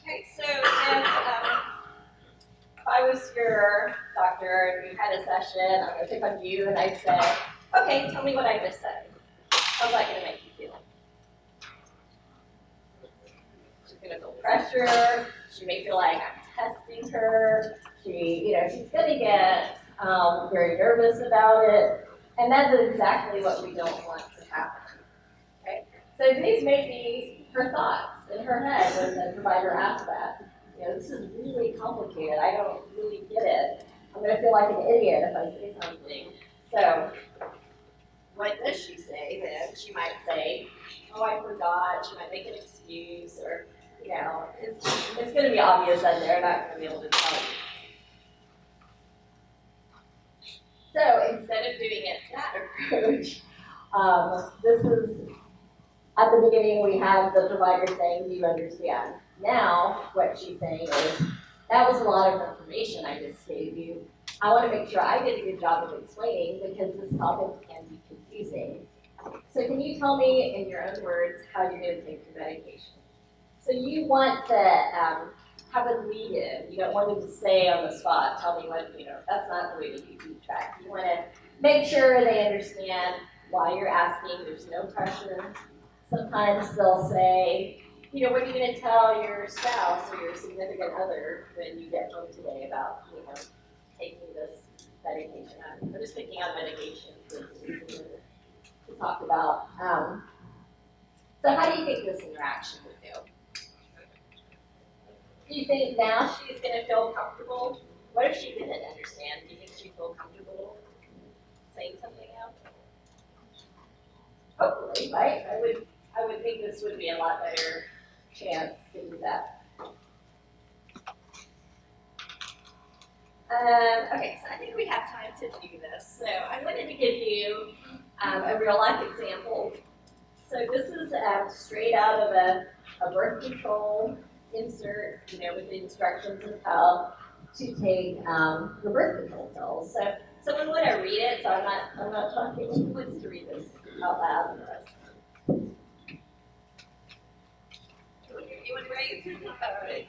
Okay, so if I was your doctor and we had a session, I'm going to pick on you and I said, okay, tell me what I just said. How's that going to make you feel? She's going to feel pressure. She may feel like I'm testing her. She's going to get very nervous about it. And that's exactly what we don't want to happen. Okay? So these may be her thoughts in her head when the provider asks that. You know, this is really complicated. I don't really get it. I'm going to feel like an idiot if I say something. So what does she say then? She might say, oh, I forgot. She might make an excuse, or, you know, it's going to be obvious that they're not going to be able to tell you. So instead of doing it that approach, this is, at the beginning we have the provider saying, do you understand? Now, what she's saying is, that was a lot of information I just gave you. I want to make sure I did a good job of explaining because this topic can be confusing. So can you tell me in your own words how you're going to take your medication? So you want to have a lead in. You don't want them to say on the spot, tell me what, that's not the way to do feedback. You want to make sure they understand why you're asking. There's no pressure. Sometimes they'll say, what are you going to tell your spouse or your significant other when you get home today about, taking this medication? I'm just picking on medication to talk about. So how do you think this interaction would go? Do you think now she's going to feel comfortable? What if she didn't understand? Do you think she'd feel comfortable saying something else? Hopefully, right? I would think this would be a lot better chance to do that. Okay, so I think we have time to do this. So I wanted to give you a real life example. So this is straight out of a birth control insert, with the instructions of how to take your birth control pills. So someone want to read it, so I'm not talking. Who wants to read this out loud for us? You want to read? All right.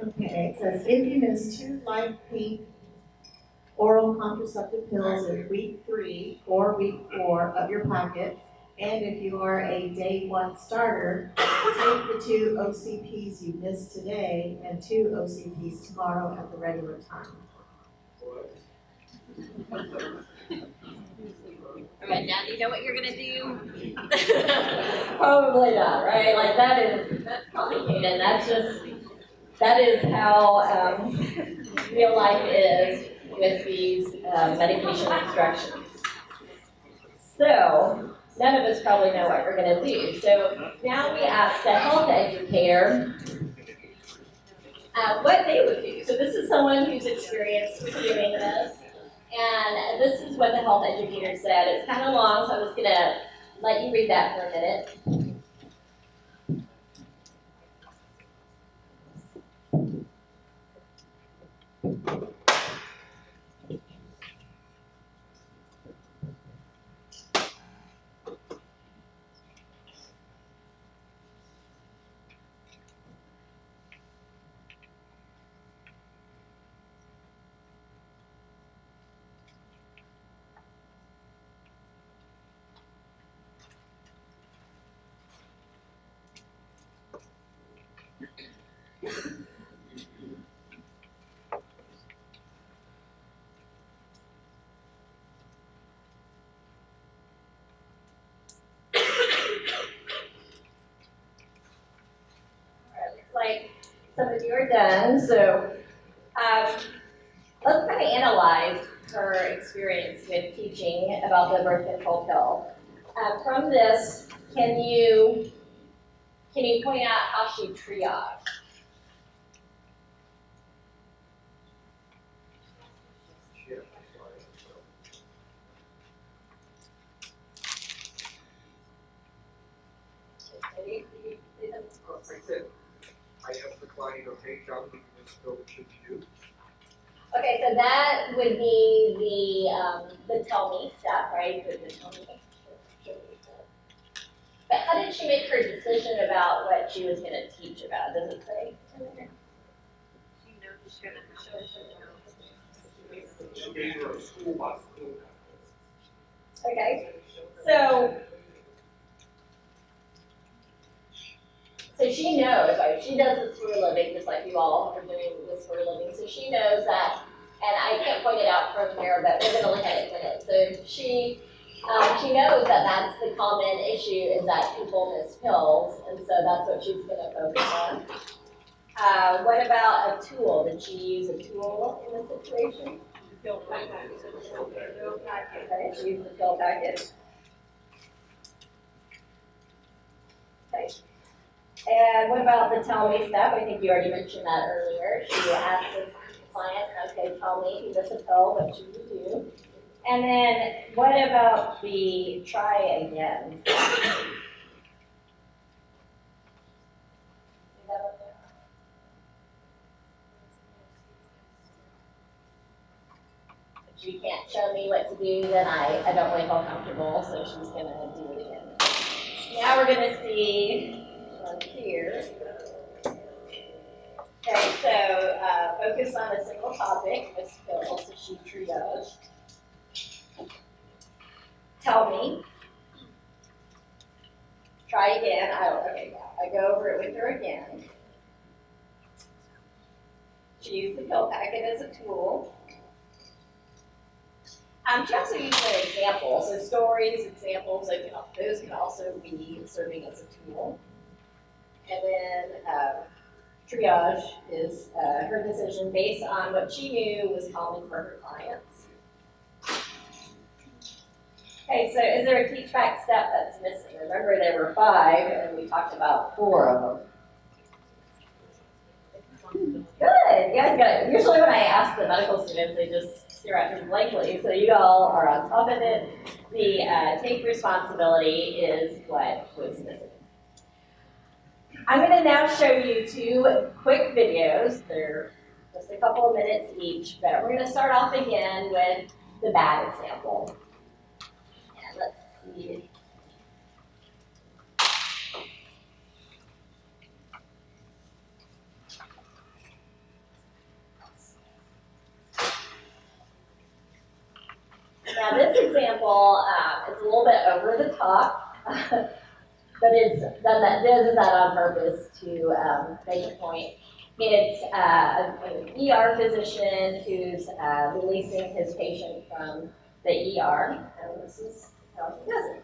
Okay, it says if you miss 2 light pink oral contraceptive pills in week 3 or week 4 of your packet, and if you are a day 1 starter, take the 2 OCPs you missed today and 2 OCPs tomorrow at the regular time. All right, now do you know what you're gonna do? Probably not, right? Like that's complicated. That is how real life is with these medication instructions. So none of us probably know what we're gonna do. So now we ask the health educator what they would do. So this is someone who's experienced with doing this. And this is what the health educator said. It's kind of long, so I'm just going to let you read that for a minute. some of you are done, so let's kind of analyze her experience with teaching about the birth control pill. From this, can you point out how she triaged? I said, I asked the client, okay, tell me this pill should you do? Okay, so that would be the tell me step, right? The tell me. But how did she make her decision about what she was going to teach about? Does it say? She gave her a school bus. Okay, so she knows, right? She does this for a living, just like you all are doing this for a living. So she knows that, and I can't point it out from here, but we're going to look at it in a minute. So she knows that that's the common issue, is that people miss pills, and so that's what she's going to focus on. What about a tool? Did she use a tool in this situation? Okay, she used the pill packet. Okay. And what about the tell me step? I think you already mentioned that earlier. She asked this client, okay, tell me, he does a pill, what should you do? And then what about the try again? If she can't show me what to do, then I don't really feel comfortable, so she's going to do it again. Now we're going to see here. Okay, so focus on a single topic, Miss Pill, so she triaged. Tell me. Try again. Okay, yeah. I go over it with her again. She used the pill packet as a tool. She also used an example, so stories, examples, those can also be serving as a tool. And then triage is her decision based on what she knew was common for her clients. Okay, so is there a teach back step that's missing? Remember there were 5 and we talked about 4 of them. Good, you guys got it. Usually when I ask the medical students, they just stare at me blankly, so you all are on top of it. The take responsibility is what was missing. I'm going to now show you 2 quick videos. They're just a couple of minutes each, but we're going to start off again with the bad example. And let's see. Now this example is a little bit over the top, but is that on purpose to make a point. It's an ER physician who's releasing his patient from the ER, and this is how he does it.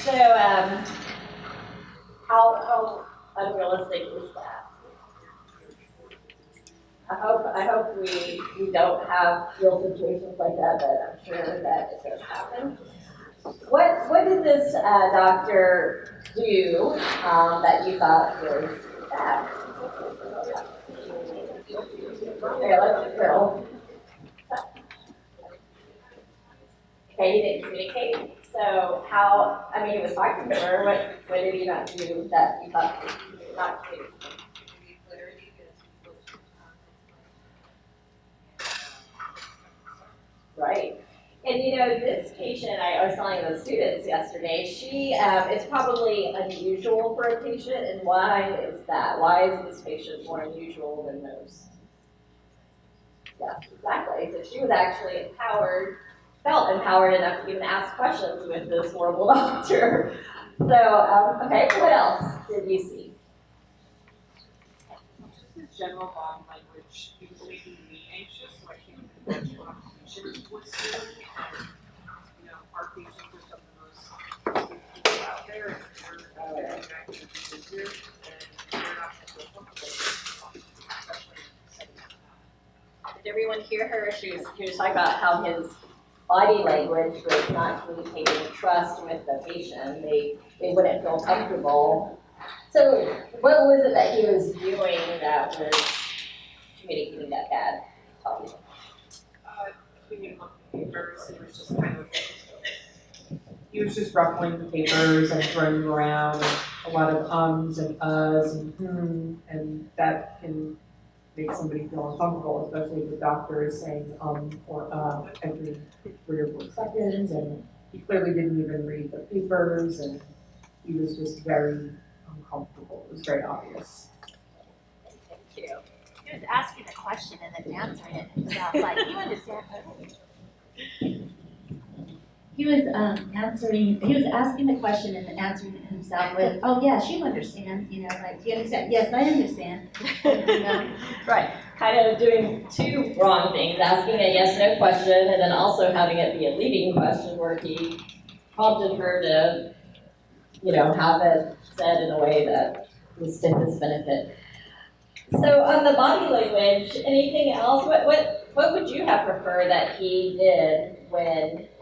So, how unrealistic is that? I hope we don't have real situations like that, but I'm sure that it does happen. What did this doctor do that you thought was bad? Okay, let's go. Okay, he didn't communicate. So he was talking to her. What did he not do that you thought was not communicating? Right. And this patient, I was telling the students yesterday, she is probably unusual for a patient. And why is that? Why is this patient more unusual than most? Yes, exactly. So she was actually felt empowered enough to even ask questions with this horrible doctor. So, okay, what else did you see? Just his general body language, he was making me anxious, so I can't imagine what patient was doing. And, our patients are some of the most people out there, and they're interacting with the busier, and they're not so comfortable, especially in settings like that. Did everyone hear her? She was talking about how his body language was not communicating trust with the patient. They wouldn't feel comfortable. So what was it that he was doing that was communicating that bad? Cleaning up the papers, it was just kind of, he was just ruffling the papers and throwing them around, and a lot of ums and uhs and and that can make somebody feel uncomfortable, especially if the doctor is saying or every 3 or 4 seconds, and he clearly didn't even read the papers, and he was just very uncomfortable. It was very obvious. Thank you. He was asking a question and then answering it himself, like, you understand? He was asking the question and answering it himself with, oh yes, you understand, do you understand? Yes, I understand. Right. Kind of doing 2 wrong things, asking a yes/no question, and then also having it be a leading question where he prompted her to, have it said in a way that was to his benefit. So on the body language, anything else? What would you have preferred that he did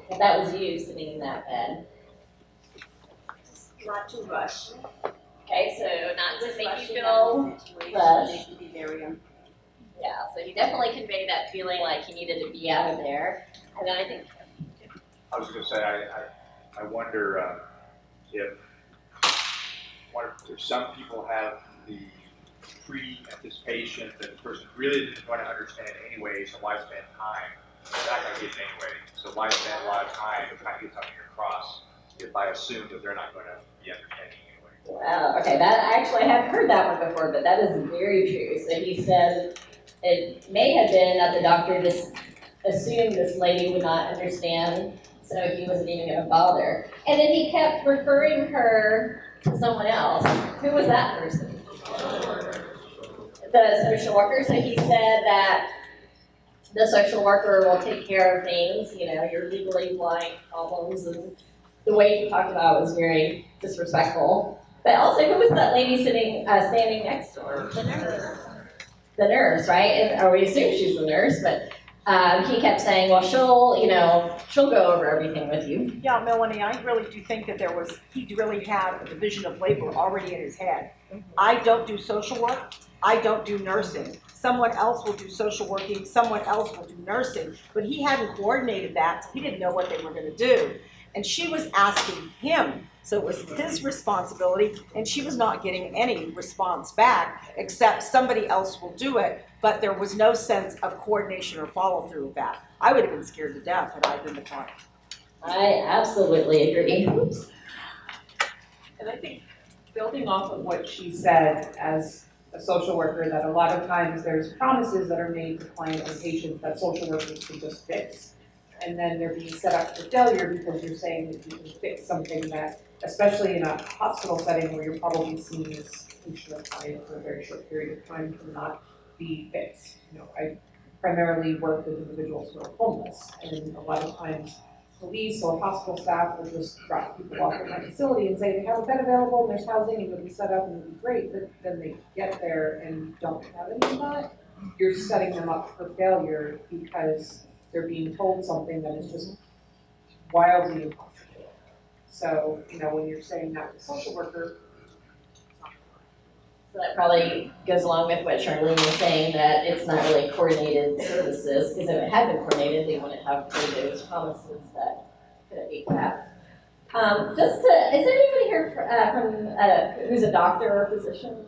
if that was you sitting in that bed? Not to rush. Okay, so not to make you feel rushed. Yeah, so he definitely conveyed that feeling like he needed to be out of there. And then I think I was going to say, I wonder if some people have the pre-anticipation that the person really didn't want to understand anyway, so why spend time? They're not going to get it anyway, so why spend a lot of time trying to get something across if I assume that they're not going to be understanding anyway? wow, okay, I actually hadn't heard that one before, but that is very true. So he said it may have been that the doctor just assumed this lady would not understand, so he wasn't even going to bother. And then he kept referring her to someone else. Who was that person? The social worker. So he said that the social worker will take care of things, your legally blind problems, and the way he talked about it was very disrespectful. But also, who was that lady standing next to her? The nurse. The nurse, right? Or we assume she's the nurse, but he kept saying, well, she'll go over everything with you. Yeah, Melanie, I really do think that he really had a division of labor already in his head. I don't do social work. I don't do nursing. Someone else will do social working. Someone else will do nursing. But he hadn't coordinated that, so he didn't know what they were going to do. And she was asking him, so it was his responsibility, and she was not getting any response back, except somebody else will do it, but there was no sense of coordination or follow-through with that. I would have been scared to death had I been the client. I absolutely agree. And I think building off of what she said as a social worker, that a lot of times there's promises that are made to clients and patients that social workers can just fix. And then they're being set up for failure because you're saying that you can fix something that, especially in a hospital setting where you're probably seeing this patient or client for a very short period of time, cannot be fixed. I primarily work with individuals who are homeless, and a lot of times police or hospital staff will just drop people off at my facility and say, they have a bed available, and there's housing, and it'll be set up, and it'll be great, but then they get there and don't have any of that. You're setting them up for failure because they're being told something that is just wildly impossible. So, when you're saying that with a social worker, So that probably goes along with what Charlene was saying, that it's not really coordinated services, because if it had been coordinated, they wouldn't have made those promises that could be kept. Is there anybody here who's a doctor or physician?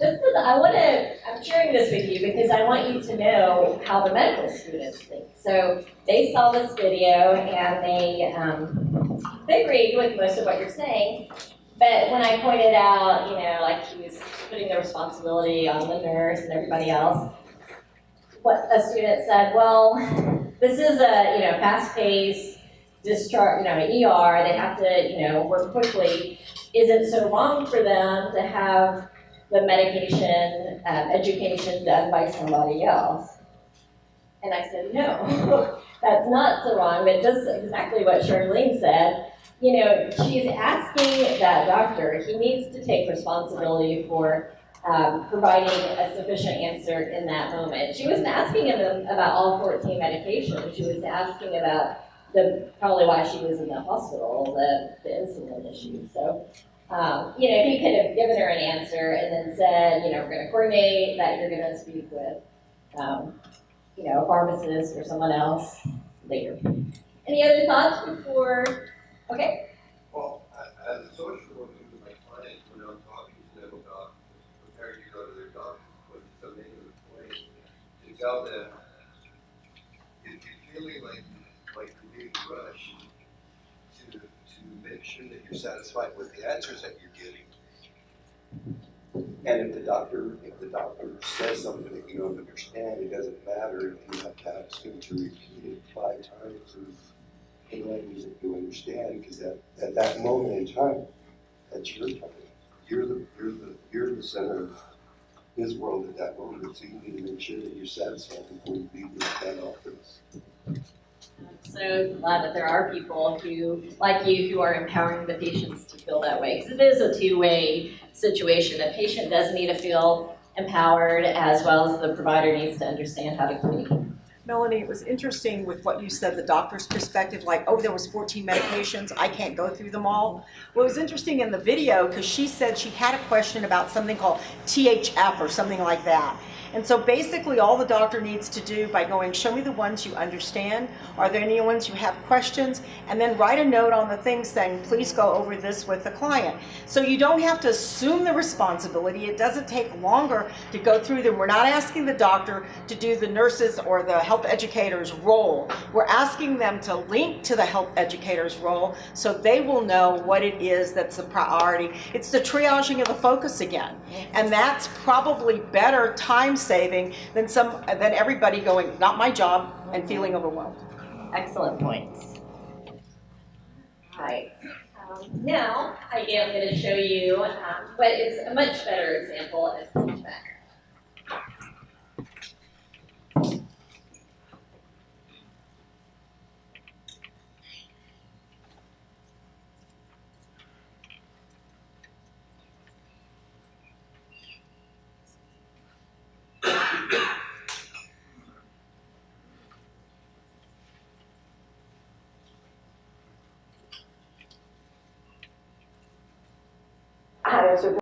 I'm sharing this with you because I want you to know how the medical students think. So they saw this video and they agreed with most of what you're saying. But when I pointed out, like he was putting the responsibility on the nurse and everybody else, what a student said, well, this is a, fast-paced discharge, an ER, they have to, work quickly. Is it so wrong for them to have the medication education done by somebody else? And I said, no, that's not so wrong, but just exactly what Charlene said. She's asking that doctor, he needs to take responsibility for providing a sufficient answer in that moment. She wasn't asking him about all 14 medications. She was asking about probably why she was in the hospital, the insulin issue. So, he could have given her an answer and then said, we're going to coordinate that you're going to speak with, a pharmacist or someone else later. Any other thoughts before? Okay. Well, as a social worker to my clients, when I'm talking to them about preparing to go to their doctor, when it's a negative point, to tell them, if you're feeling like you're being rushed, to make sure that you're satisfied with the answers that you're getting. And if the doctor says something that you don't understand, it doesn't matter if you have to ask him to repeat it 5 times in language that you understand, because at that moment in time, that's your time. You're the center of his world at that moment, so you need to make sure that you're satisfied before you leave that office. I'm so glad that there are people who, like you, who are empowering the patients to feel that way. Because it is a two-way situation. The patient does need to feel empowered, as well as the provider needs to understand how to communicate. Melanie, it was interesting with what you said, the doctor's perspective, like, oh, there was 14 medications, I can't go through them all. Well, it was interesting in the video because she said she had a question about something called THF or something like that. And so basically all the doctor needs to do by going, show me the ones you understand, are there any ones you have questions, and then write a note on the thing saying, please go over this with the client. So you don't have to assume the responsibility. It doesn't take longer to go through them. We're not asking the doctor to do the nurses or the health educator's role. We're asking them to link to the health educator's role so they will know what it is that's the priority. It's the triaging of the focus again. And that's probably better time saving than everybody going, not my job, and feeling overwhelmed. Excellent points. All right. Now, I am going to show you what is a much better example of feedback. So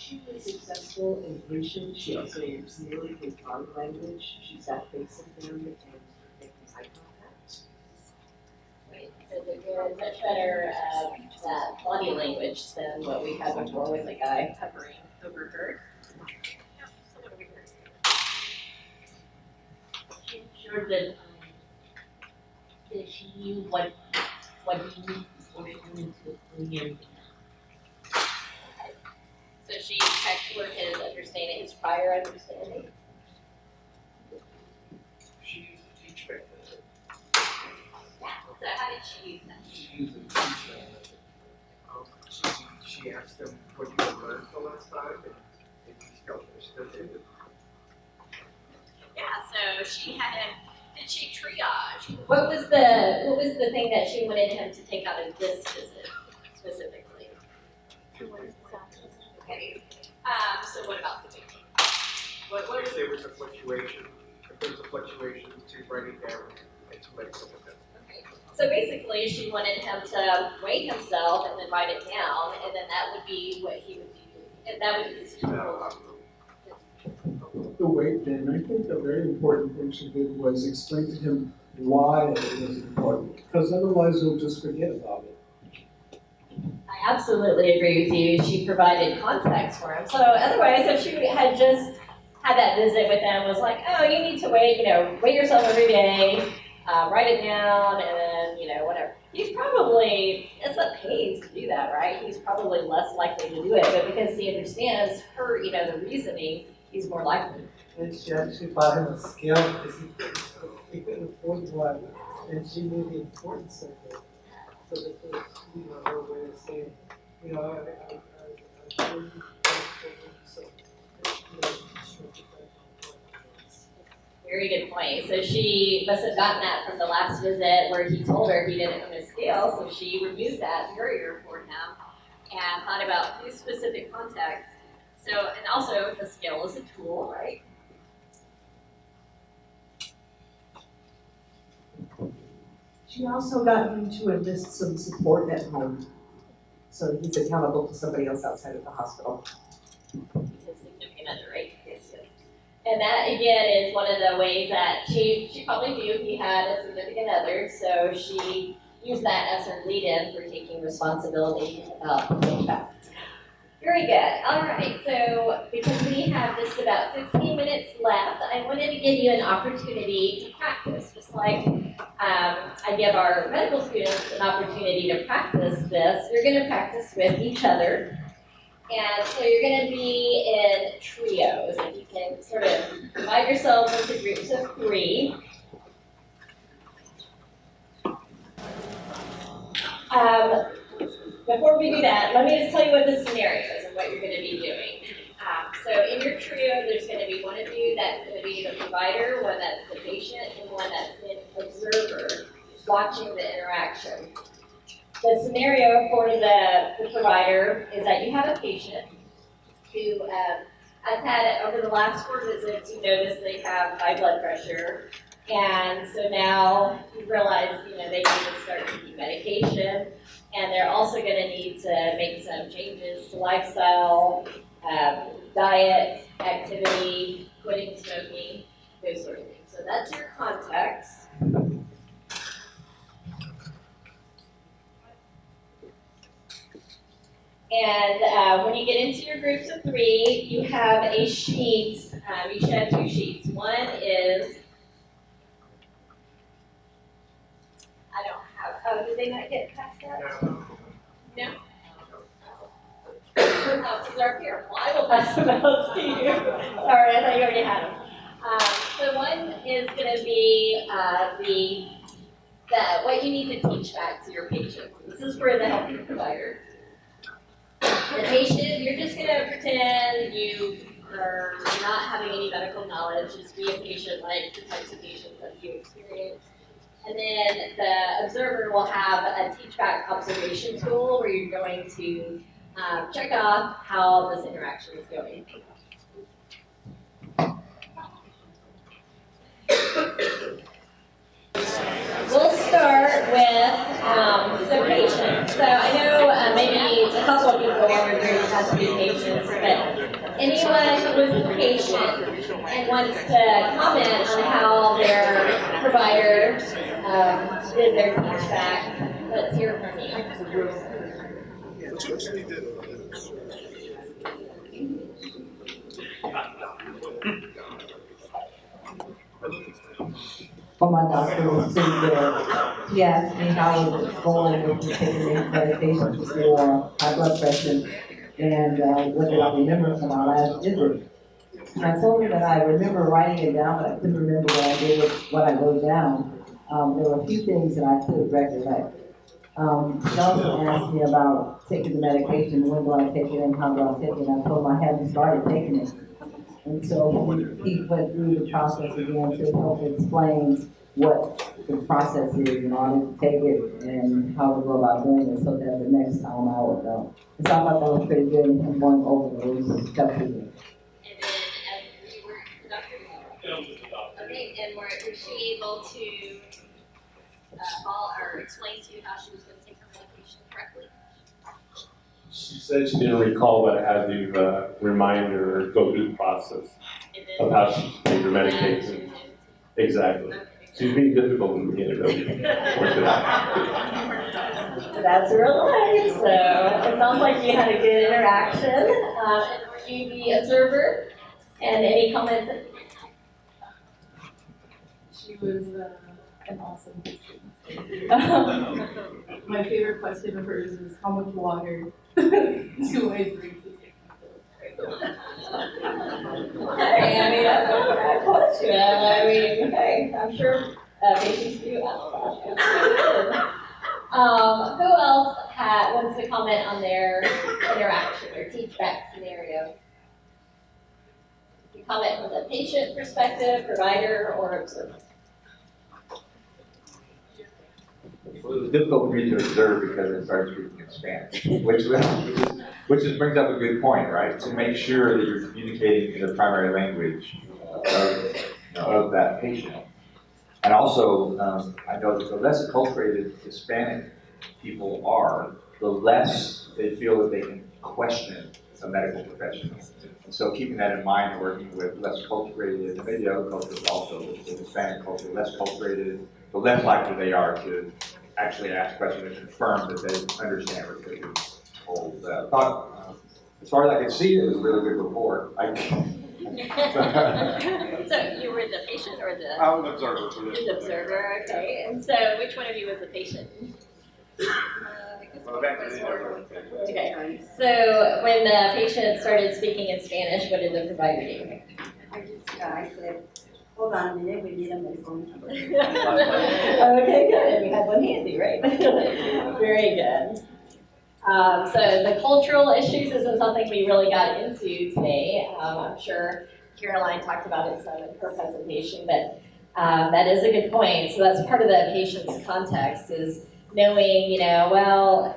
She was successful in patient. She also was nearly his body language. She sat facing him and making eye contact. Right, so they're good, much better that body language than what we had before with the guy hovering over her. Sure that she knew what he knew before she went into the clinic. So she checked for his understanding, his prior understanding. She used a teach method. Yeah, so how did she use that? She used a teach method. She asked them what you had learned the last time, and if you felt understood it. Yeah, so she had him, did she triage? What was the thing that she wanted him to take out of this visit specifically? Okay, so what about the victim? What If there was a fluctuation, to write it down and to make some of it. Okay, so basically she wanted him to weigh himself and then write it down, and then that would be what he would do, and that would be his tool. The weight then, I think a very important thing she did was explain to him why it was important, because otherwise he'll just forget about it. I absolutely agree with you. She provided context for him. So otherwise, if she had just had that visit with him, was like, oh, you need to weigh yourself every day, write it down, and then, whatever. He's probably, it's a pain to do that, right? He's probably less likely to do it, but because he understands her, the reasoning, he's more likely. And she actually bought him a scale because he couldn't afford one, and she knew the importance of it. So that was, her way of saying, I really so, Very good point. So she must have gotten that from the last visit where he told her he didn't own a scale, so she removed that barrier for him and thought about whose specific context. So, and also the scale is a tool, right? She also got him to enlist some support at home, so he's accountable to somebody else outside of the hospital. His significant other, right? Yes, yes. And that again is one of the ways that she probably knew he had a significant other, so she used that as her lead-in for taking responsibility about the feedback. Very good. All right. So because we have just about 15 minutes left, I wanted to give you an opportunity to practice, just like I give our medical students an opportunity to practice this. You're going to practice with each other. And so you're going to be in trios. If you can sort of divide yourselves into groups of 3. Before we do that, let me just tell you what the scenario is and what you're going to be doing. So in your trio, there's going to be one of you that's going to be the provider, one that's the patient, and one that's the observer watching the interaction. The scenario for the provider is that you have a patient who has had, over the last 4 visits, you notice they have high blood pressure. And so now you realize, they need to start taking medication. And they're also going to need to make some changes to lifestyle, diet, activity, quitting smoking, those sort of things. So that's your context. And when you get into your groups of 3, you have a sheet. You should have 2 sheets. One is, I don't have, oh, did they not get past that? No? Oh, because they're up here. Well, I will pass them out to you. Sorry, I thought you already had them. So one is going to be what you need to teach back to your patients. This is for the healthcare provider. The patient, you're just going to pretend you are not having any medical knowledge. Just be a patient like the types of patients that you experience. And then the observer will have a teach-back observation tool where you're going to check off how this interaction is going. We'll start with the patient. So I know maybe a couple of people in your group have to be patients, but anyone who was a patient and wants to comment on how their provider did their feedback, let's hear from you. Well, my doctor was sitting there. He asked me how it was going with me taking these medications for high blood pressure and what did I remember from our last visit. And I told him that I remember writing it down, but I couldn't remember what I did with what I wrote down. There were a few things that I could recollect. He also asked me about taking the medication, when do I take it and how do I take it, and I told him I hadn't started taking it. And so he went through the process again to help explain what the process is in order to take it and how to go about doing it so that the next time I would know. And so I thought that was pretty good and going over the rules and stuff with it. And then as you were the doctor? Okay, and was she able to follow or explain to you how she was going to take her medication correctly? She said she didn't recall, but I had to remind her, go through the process of how she take her medication. Exactly. She's being difficult in the beginning, though. That's real nice. So it sounds like you had a good interaction. And were you the observer? And any comments? She was an awesome patient. My favorite question of hers is, how much water do I drink to take my pills? Hey, I mean, that's not a bad question. I mean, hey, I'm sure patients do ask that. Who else wants to comment on their interaction or teach-back scenario? You comment from the patient perspective, provider, or observer? Well, it was difficult for me to observe because I started speaking in Spanish, which brings up a good point, right? To make sure that you're communicating in the primary language of that patient. And also, I know that the less acculturated Hispanic people are, the less they feel that they can question a medical professional. And so keeping that in mind and working with less culturated, and maybe other cultures also, the Hispanic culture, less culturated, the less likely they are to actually ask questions and confirm that they understand what they're being told. I thought, as far as I could see, it was a really good report. So you were the patient or the? I was an observer for this. The observer, okay. And so which one of you was the patient? Okay. So when the patient started speaking in Spanish, what did the provider do? I said, hold on a minute, we need a medical number. Okay, good. And we had one handy, right? Very good. So the cultural issues isn't something we really got into today. I'm sure Caroline talked about it some in her presentation, but that is a good point. So that's part of the patient's context is knowing, I've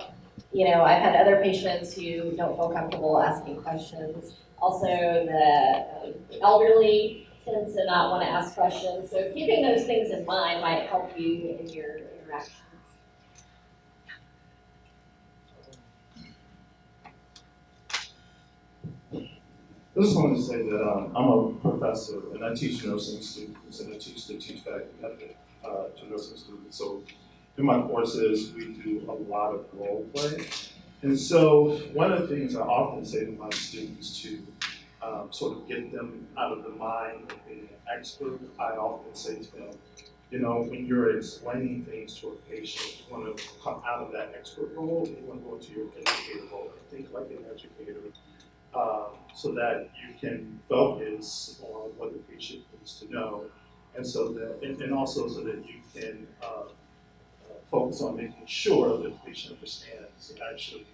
had other patients who don't feel comfortable asking questions. Also, the elderly tend to not want to ask questions. So keeping those things in mind might help you in your interactions. I just wanted to say that I'm a professor and I teach nursing students and I teach the teach-back method to nursing students. So in my courses, we do a lot of role play. And so one of the things I often say to my students to sort of get them out of the mind of being an expert, I often say to them, when you're explaining things to a patient, you want to come out of that expert role and you want to go into your educator role and think like an educator. So that you can focus on what the patient needs to know, and so that, and also so that you can focus on making sure that the patient understands actually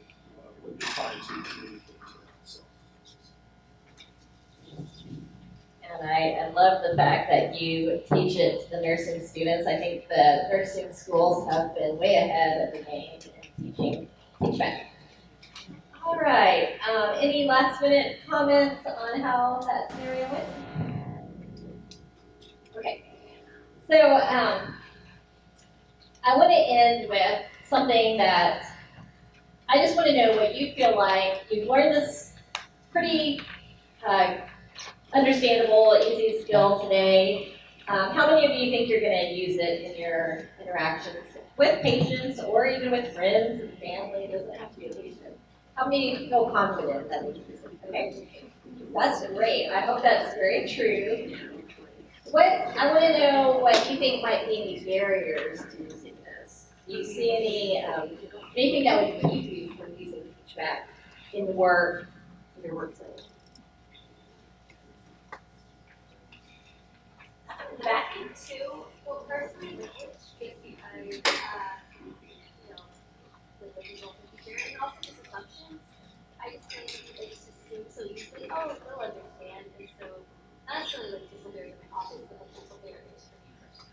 what you're trying to communicate to them. So. And I love the fact that you teach it to the nursing students. I think the nursing schools have been way ahead of the game in teaching teach-back. All right, any last minute comments on how that scenario went? Okay, so I want to end with something that I just want to know what you feel like. You've learned this pretty understandable, easy skill today. How many of you think you're going to use it in your interactions with patients or even with friends and family? It doesn't have to be a patient. How many feel confident that we can use it? Okay, that's great. I hope that's very true. I want to know what you think might be any barriers to using this. Do you see anything that would keep you from using feedback in work, in your work setting? Back into, well, personally, it's just because, you know, with the results of the year and also just assumptions. I just think it's just seems so easily, oh, they'll understand, and so not necessarily like physical barriers in my office, but like physical barriers for me personally.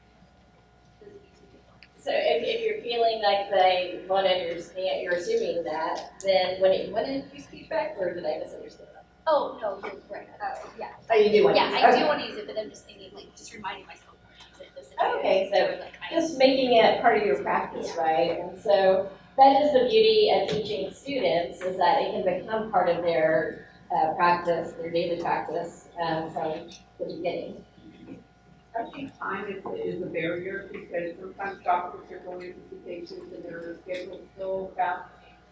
So if you're feeling like they won't understand, you're assuming that, then when you want to use feedback, or did I misunderstand that? Oh, no, you're right. Yeah. Oh, you do want to Yeah, use it? I Okay. do want to use it, but I'm just thinking, like, just reminding myself to use it. Okay, so just making it part of your practice, right? And so that is the beauty of teaching students, is that it can become part of their practice, their daily practice from the beginning. I think time is a barrier because sometimes doctors are going to see patients and their schedule's so fast.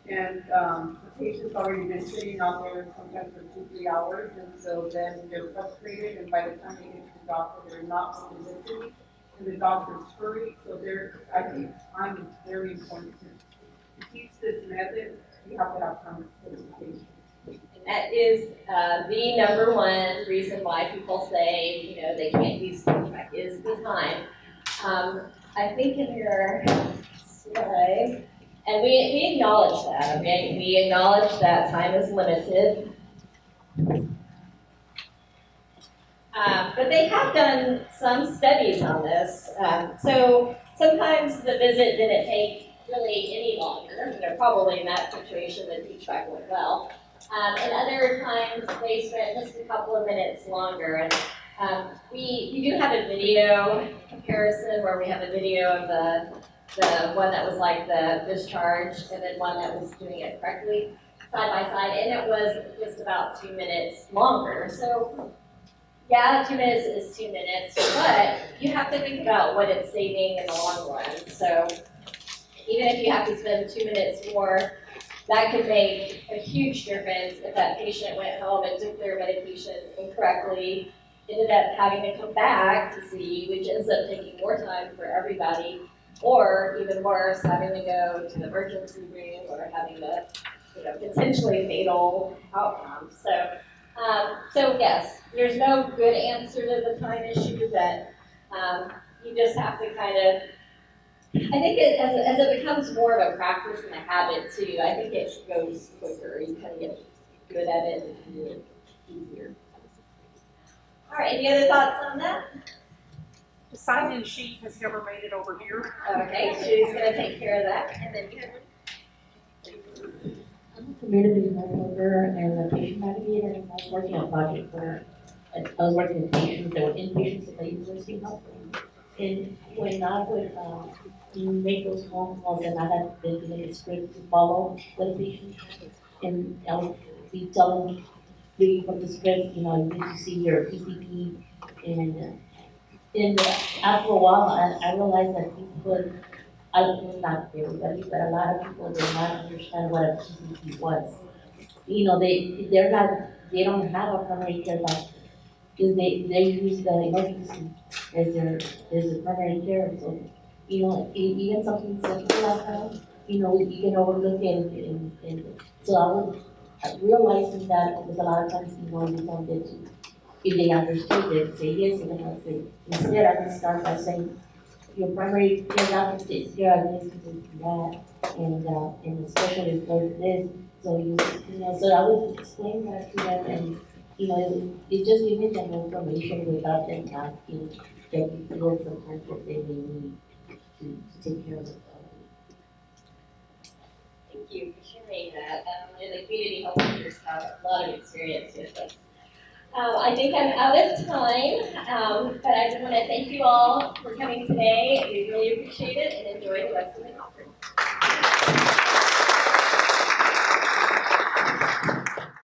And the patient's already been sitting out there sometimes for 2-3 hours, and so then they're frustrated, and by the time they get to the doctor, they're not fully listening, and the doctor's hurried. So I think time is very important. To teach this method, you have to have time for the patient. And that is the number one reason why people say, you know, they can't use feedback is the time. I think in your slide, and we acknowledge that, okay? We acknowledge that time is limited. But they have done some studies on this. So sometimes the visit didn't take really any longer. You know, probably in that situation the feedback went well. And other times they spent just a couple of minutes longer. And we do have a video comparison where we have a video of the one that was like the discharge and then one that was doing it correctly side by side, and it was just about 2 minutes longer. So yeah, 2 minutes is 2 minutes, but you have to think about what it's saving in the long run. So even if you have to spend 2 minutes more, that could make a huge difference if that patient went home and took their medication incorrectly, ended up having to come back to see you, which ends up taking more time for everybody, or even worse, having to go to the emergency room or having the, you know, potentially fatal outcomes. So yes, there's no good answer to the time issue, but you just have to kind of, I think as it becomes more of a practice and a habit too, I think it goes quicker. You kind of get good at it and can do it easier. All right, any other thoughts on that? The sign-in sheet has never made it over here. Okay, she's gonna take care of that. And then I'm a community health worker and a patient navigator, and I was working on a project where I was working with patients that were inpatients at the University of Health. And when I would make those phone calls, and I had been given a script to follow with the patient, and I would be telling reading from the script, you know, you need to see your PCP, and after a while, I realized that people, not everybody, but a lot of people did not understand what a PCP was. You know, they don't have a primary care doctor, because they use the emergency as their primary care. So, you know, even something simple like that, you know, you can overlook it, and so I realizing that because a lot of times, you know, you don't get to, if they understood, they'd say yes, and then I'd say, instead I would start by saying, your primary care doctor takes care of this, and that, and the specialist does this, so you know, so I would explain that to them, and, you know, it just giving them information without them asking, checking fields sometimes what they may need to take care of it. thank you for sharing that. And the community health workers have a lot of experience with this. I think I'm out of time, but I just want to thank you all for coming today. We really appreciate it and enjoy the rest of the conference.